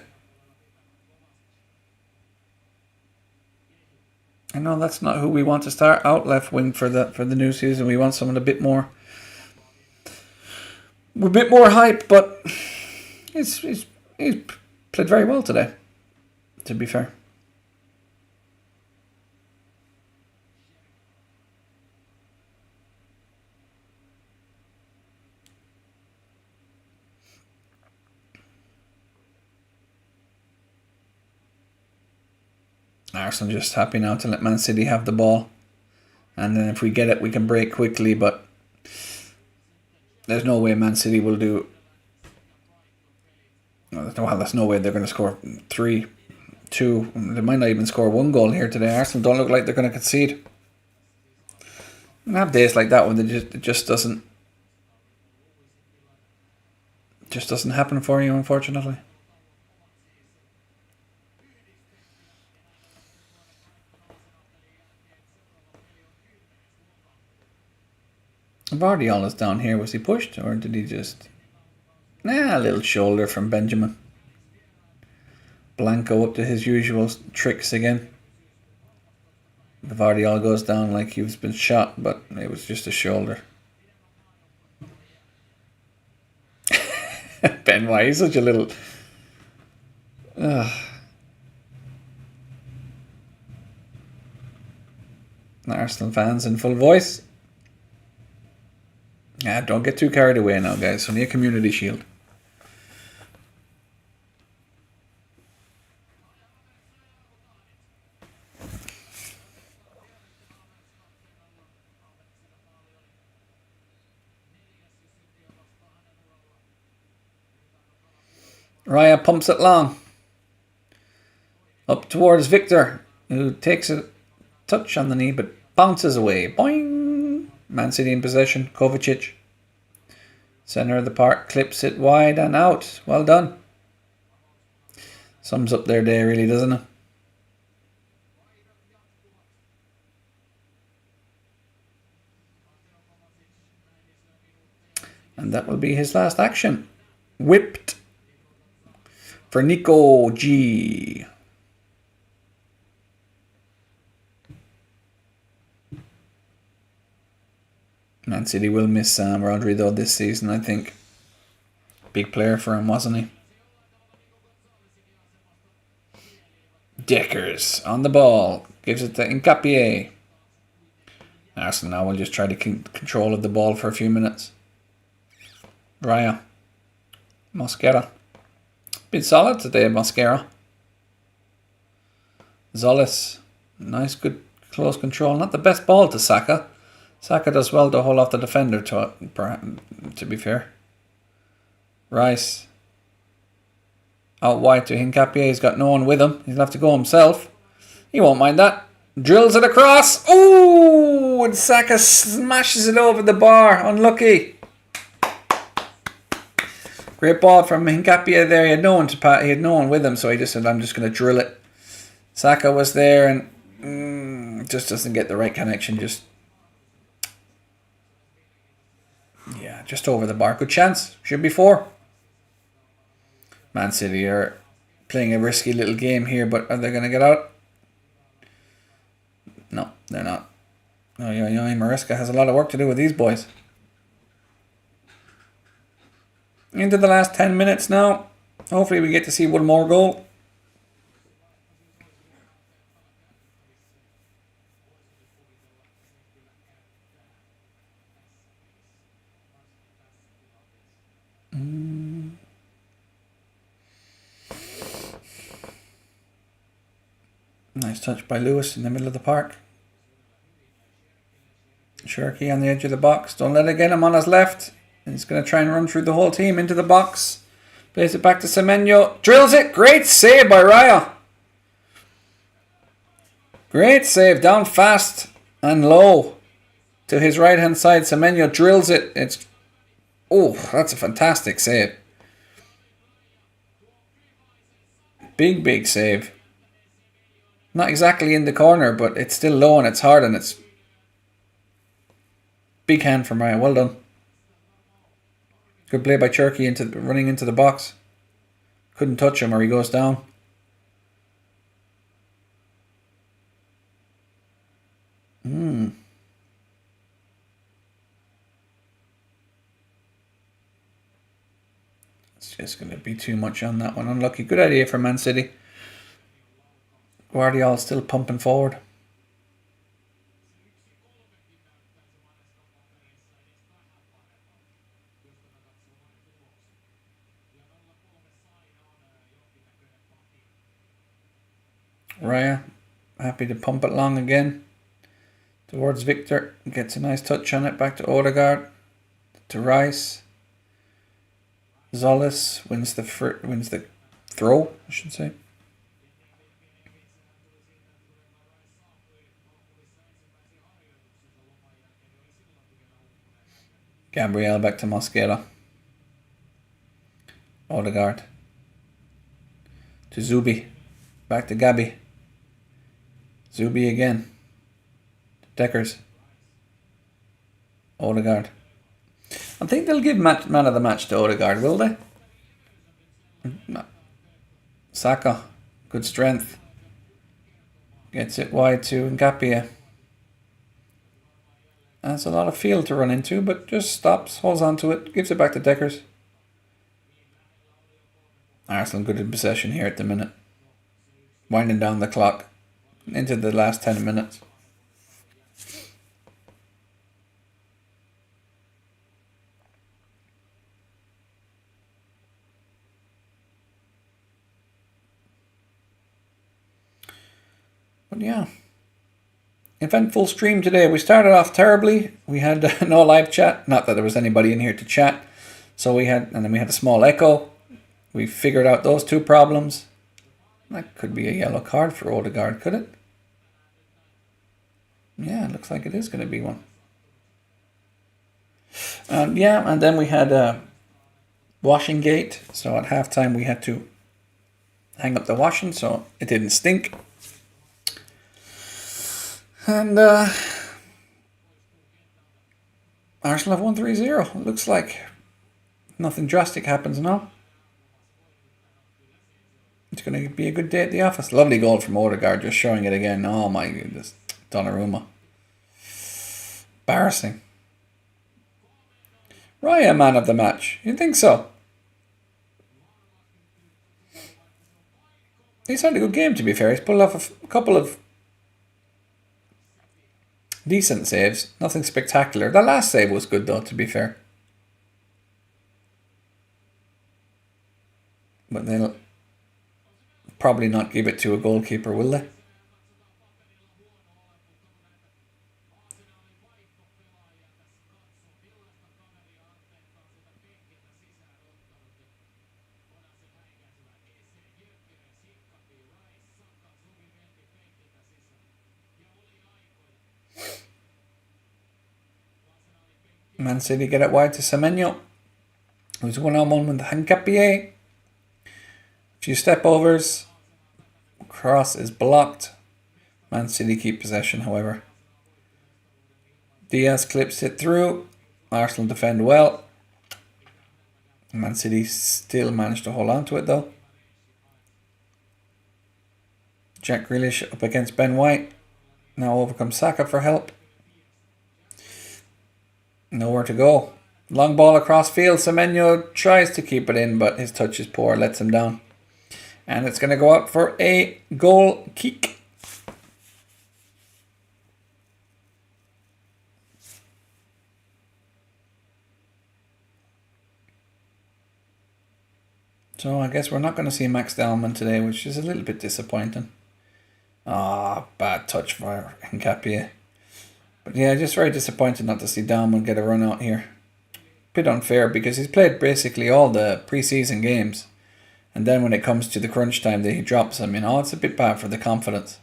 I know that's not who we want to start out left wing for the new season. We want someone a bit more hype, but he's played very well today, to be fair. Arsenal just happy now to let Man City have the ball. And then if we get it, we can break quickly. But there's no way Man City will do... Well, there's no way they're going to score 3, 2. They might not even score 1 goal here today. Arsenal don't look like they're going to concede. And have days like that when it just doesn't happen for you, unfortunately. Vardiol is down here. Was he pushed or did he just... Nah, a little shoulder from Benjamin. Blanco up to his usual tricks again. The Vardiol goes down like he's been shot, but it was just a shoulder. Ben, why? He's such a little... Arsenal fans in full voice. Yeah, don't get too carried away now, guys. Only a community shield. Raya pumps it long. Up towards Victor, who takes a touch on the knee but bounces away. Boing! Man City in possession. Kovacic. Centre of the park. Clips it wide and out. Well done. Sums up their day really, doesn't it? And that will be his last action. Whipped for Nico G. Man City will miss Sam Rodri though this season, I think. Big player for him, wasn't he? Deckers on the ball. Gives it to Nkapie. Arsenal now will just try to keep control of the ball for a few minutes. Raya. Mosquera. Been solid today, Mosquera. Zolis. Nice, good, close control. Not the best ball to Saka. Saka does well to hold off the defender, to be fair. Rice. Out wide to Hincapie. He's got no one with him. He'll have to go himself. He won't mind that. Drills it across. Ooh! And Saka smashes it over the bar. Unlucky. Great ball from Hincapie there. He had no one he had no one with him, so he just said, "I'm just going to drill it." Saka was there and just doesn't get the right connection. Just over the bar. Good chance. Should be 4. Man City are playing a risky little game here, but are they going to get out? No, they're not. Maresca has a lot of work to do with these boys. Into the last 10 minutes now. Hopefully we get to see one more goal. Nice touch by Lewis in the middle of the park. Cherky on the edge of the box. Don't let it get him on his left. He's going to try and run through the whole team into the box. Plays it back to Semenyo. Drills it. Great save by Raya. Great save. Down fast and low to his right hand side. Semenyo drills it. That's a fantastic save. Big save. Not exactly in the corner, but it's still low and it's hard and it's big hand from Raya. Well done. Good play by Cherky running into the box. Couldn't touch him or he goes down. It's just going to be too much on that one. Unlucky. Good idea for Man City. Guardiola still pumping forward. Raya happy to pump it long again towards Victor. Gets a nice touch on it. Back to Odegaard. To Rice. Zolis wins the throw, I should say. Gabriel back to Mosquera. Odegaard. To Zubi. Back to Gabi. Zubi again. Deckers. Odegaard. I think they'll give man of the match to Odegaard, will they? No. Saka. Good strength. Gets it wide to Nkapia. That's a lot of field to run into, but just stops, holds on to it, gives it back to Deckers. Arsenal good in possession here at the minute. Winding down the clock into the last 10 minutes. But yeah. Eventful stream today. We started off terribly. We had no live chat. Not that there was anybody in here to chat. And then we had a small echo. We figured out those 2 problems. That could be a yellow card for Odegaard, could it? Yeah, it looks like it is going to be one. And then we had a washing gate. So at halftime we had to hang up the washing so it didn't stink. And Arsenal have won 3-0. It looks like nothing drastic happens now. It's going to be a good day at the office. Lovely goal from Odegaard, just showing it again. Oh my goodness. Donnarumma. Embarrassing. Raya, man of the match. You think so? He's had a good game, to be fair. He's pulled off a couple of decent saves. Nothing spectacular. The last save was good, though, to be fair. But they'll probably not give it to a goalkeeper, will they? Man City get it wide to Semenyo. It was 1-on-1 with Hincapié. Few step overs. Cross is blocked. Man City keep possession, however. Diaz clips it through. Arsenal defend well. Man City still managed to hold on to it though. Jack Grealish up against Ben White. Now overcomes Saka for help. Nowhere to go. Long ball across field. Semenyo tries to keep it in, but his touch is poor. Lets him down. And it's going to go out for a goal kick. So I guess we're not going to see Max Dallman today, which is a little bit disappointing. Bad touch for Hincapié. But yeah, just very disappointed not to see Dallman get a run out here. Bit unfair because he's played basically all the preseason games. And then when it comes to the crunch time that he drops him, it's a bit bad for the confidence.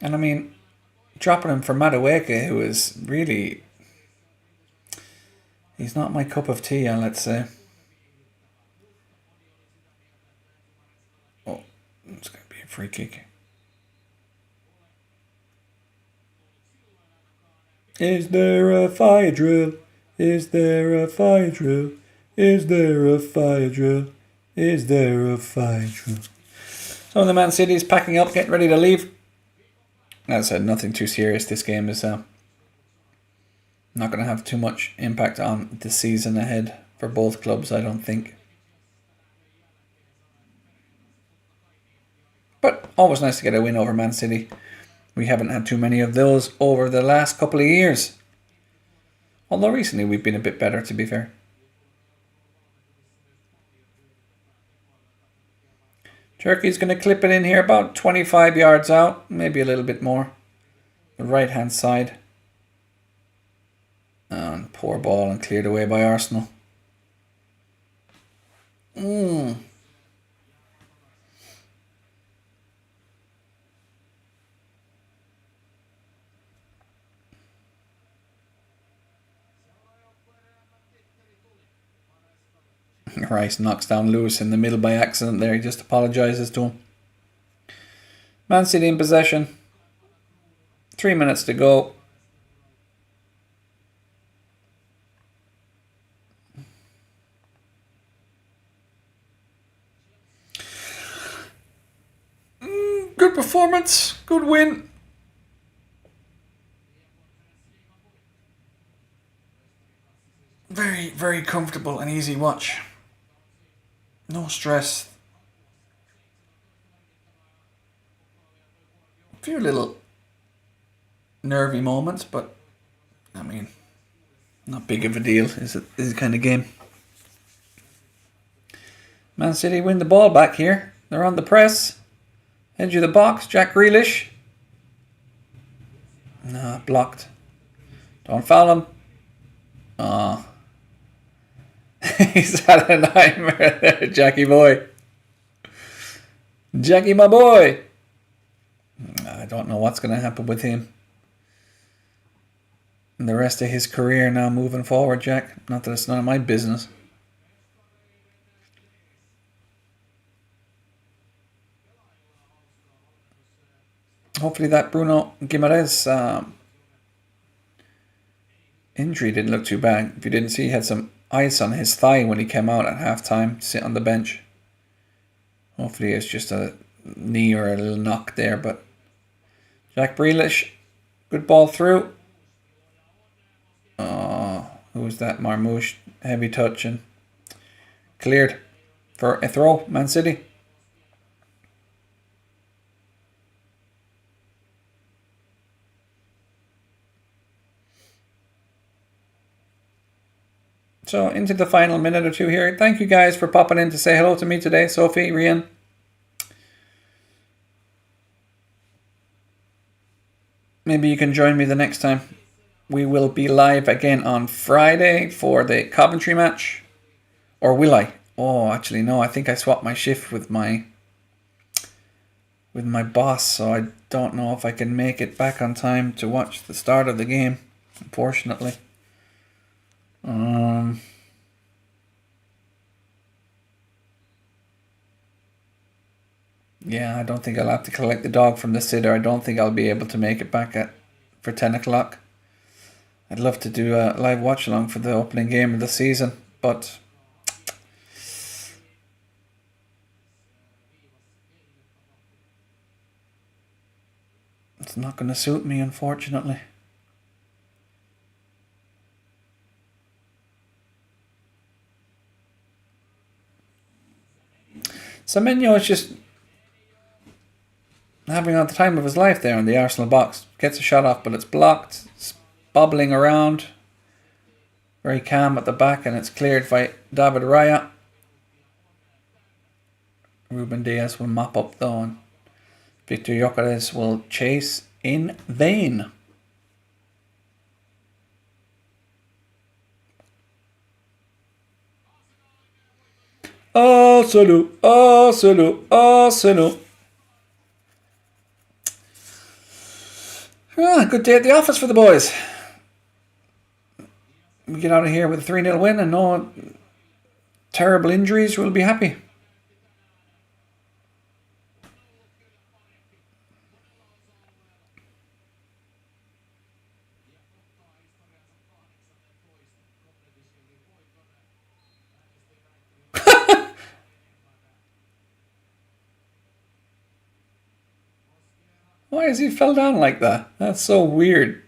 And I mean, dropping him for Madueke, who is really... He's not my cup of tea, let's say. Oh, it's going to be a free kick. Is there a fire drill? Is there a fire drill? Is there a fire drill? Is there a fire drill? So the Man City is packing up, getting ready to leave. As I said, nothing too serious. This game is not going to have too much impact on the season ahead for both clubs, I don't think. But always nice to get a win over Man City. We haven't had too many of those over the last couple of years. Although recently we've been a bit better, to be fair. Turkey's going to clip it in here about 25 yards out, maybe a little bit more. The right hand side. And poor ball and cleared away by Arsenal. Rice knocks down Lewis in the middle by accident there. He just apologises to him. Man City in possession. 3 minutes to go. Good performance. Good win. Very, very comfortable and easy watch. No stress. A few little nervy moments, but I mean, not big of a deal. Is it this kind of game? Man City win the ball back here. They're on the press. Edge of the box. Jack Grealish. Nah, blocked. Don't foul him. He's had a nightmare there, Jackie boy. Jackie, my boy. I don't know what's going to happen with him. And the rest of his career now moving forward, Jack. Not that it's none of my business. Hopefully that Bruno Guimaraes injury didn't look too bad. If you didn't see, he had some ice on his thigh when he came out at halftime, sit on the bench. Hopefully it's just a knee or a little knock there, but Jack Grealish, good ball through. Who was that? Marmouche, heavy touch and cleared for a throw, Man City. So into the final minute or two here. Thank you guys for popping in to say hello to me today. Sophie, Rian. Maybe you can join me the next time. We will be live again on Friday for the Coventry match. Or will I? Oh, actually no. I think I swapped my shift with my boss. So I don't know if I can make it back on time to watch the start of the game. Unfortunately. Yeah, I don't think I'll have to collect the dog from the sitter. I don't think I'll be able to make it back for 10 o'clock. I'd love to do a live watch along for the opening game of the season, but it's not going to suit me, unfortunately. Semenyo is just having all the time of his life there in the Arsenal box. Gets a shot off, but it's blocked. It's bobbling around. Very calm at the back, and it's cleared by David Raya. Ruben Diaz will mop up though, and Victor Gyökeres will chase in vain. Arsenal, Arsenal, Arsenal. Good day at the office for the boys. We get out of here with a 3-0 win and no terrible injuries. We'll be happy. Why has he fell down like that? That's so weird.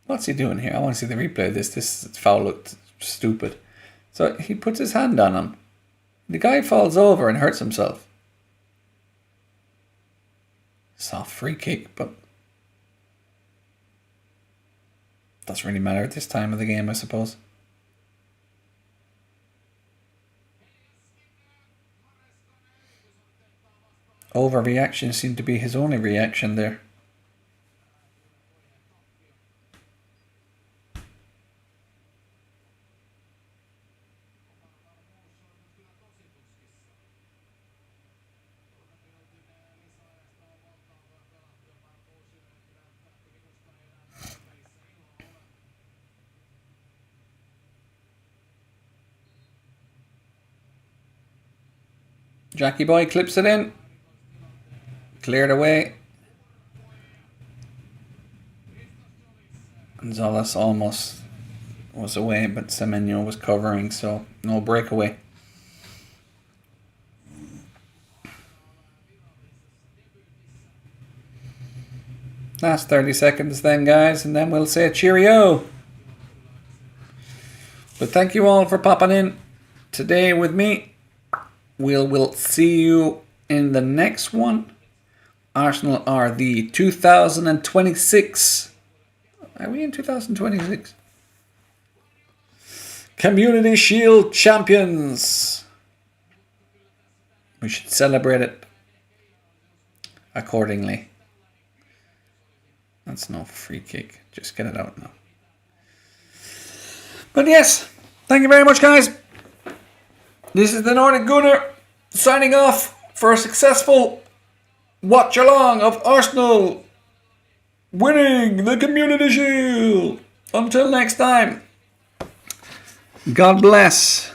What's he doing here? I want to see the replay of this. This foul looked stupid. So he puts his hand on him. The guy falls over and hurts himself. Soft free kick, but doesn't really matter at this time of the game, I suppose. Overreaction seemed to be his only reaction there. Jackie Boy clips it in. Cleared away. Gonzalez almost was away, but Semenyo was covering, so no breakaway. Last 30 seconds then, guys, and then we'll say cheerio. But thank you all for popping in today with me. We'll see you in the next one. Arsenal are the 2026. Are we in 2026? Community Shield champions. We should celebrate it accordingly. That's no free kick. Just get it out now. But yes, thank you very much, guys. This is the Nordic Gooner signing off for a successful watch along of Arsenal winning the Community Shield. Until next time, God bless.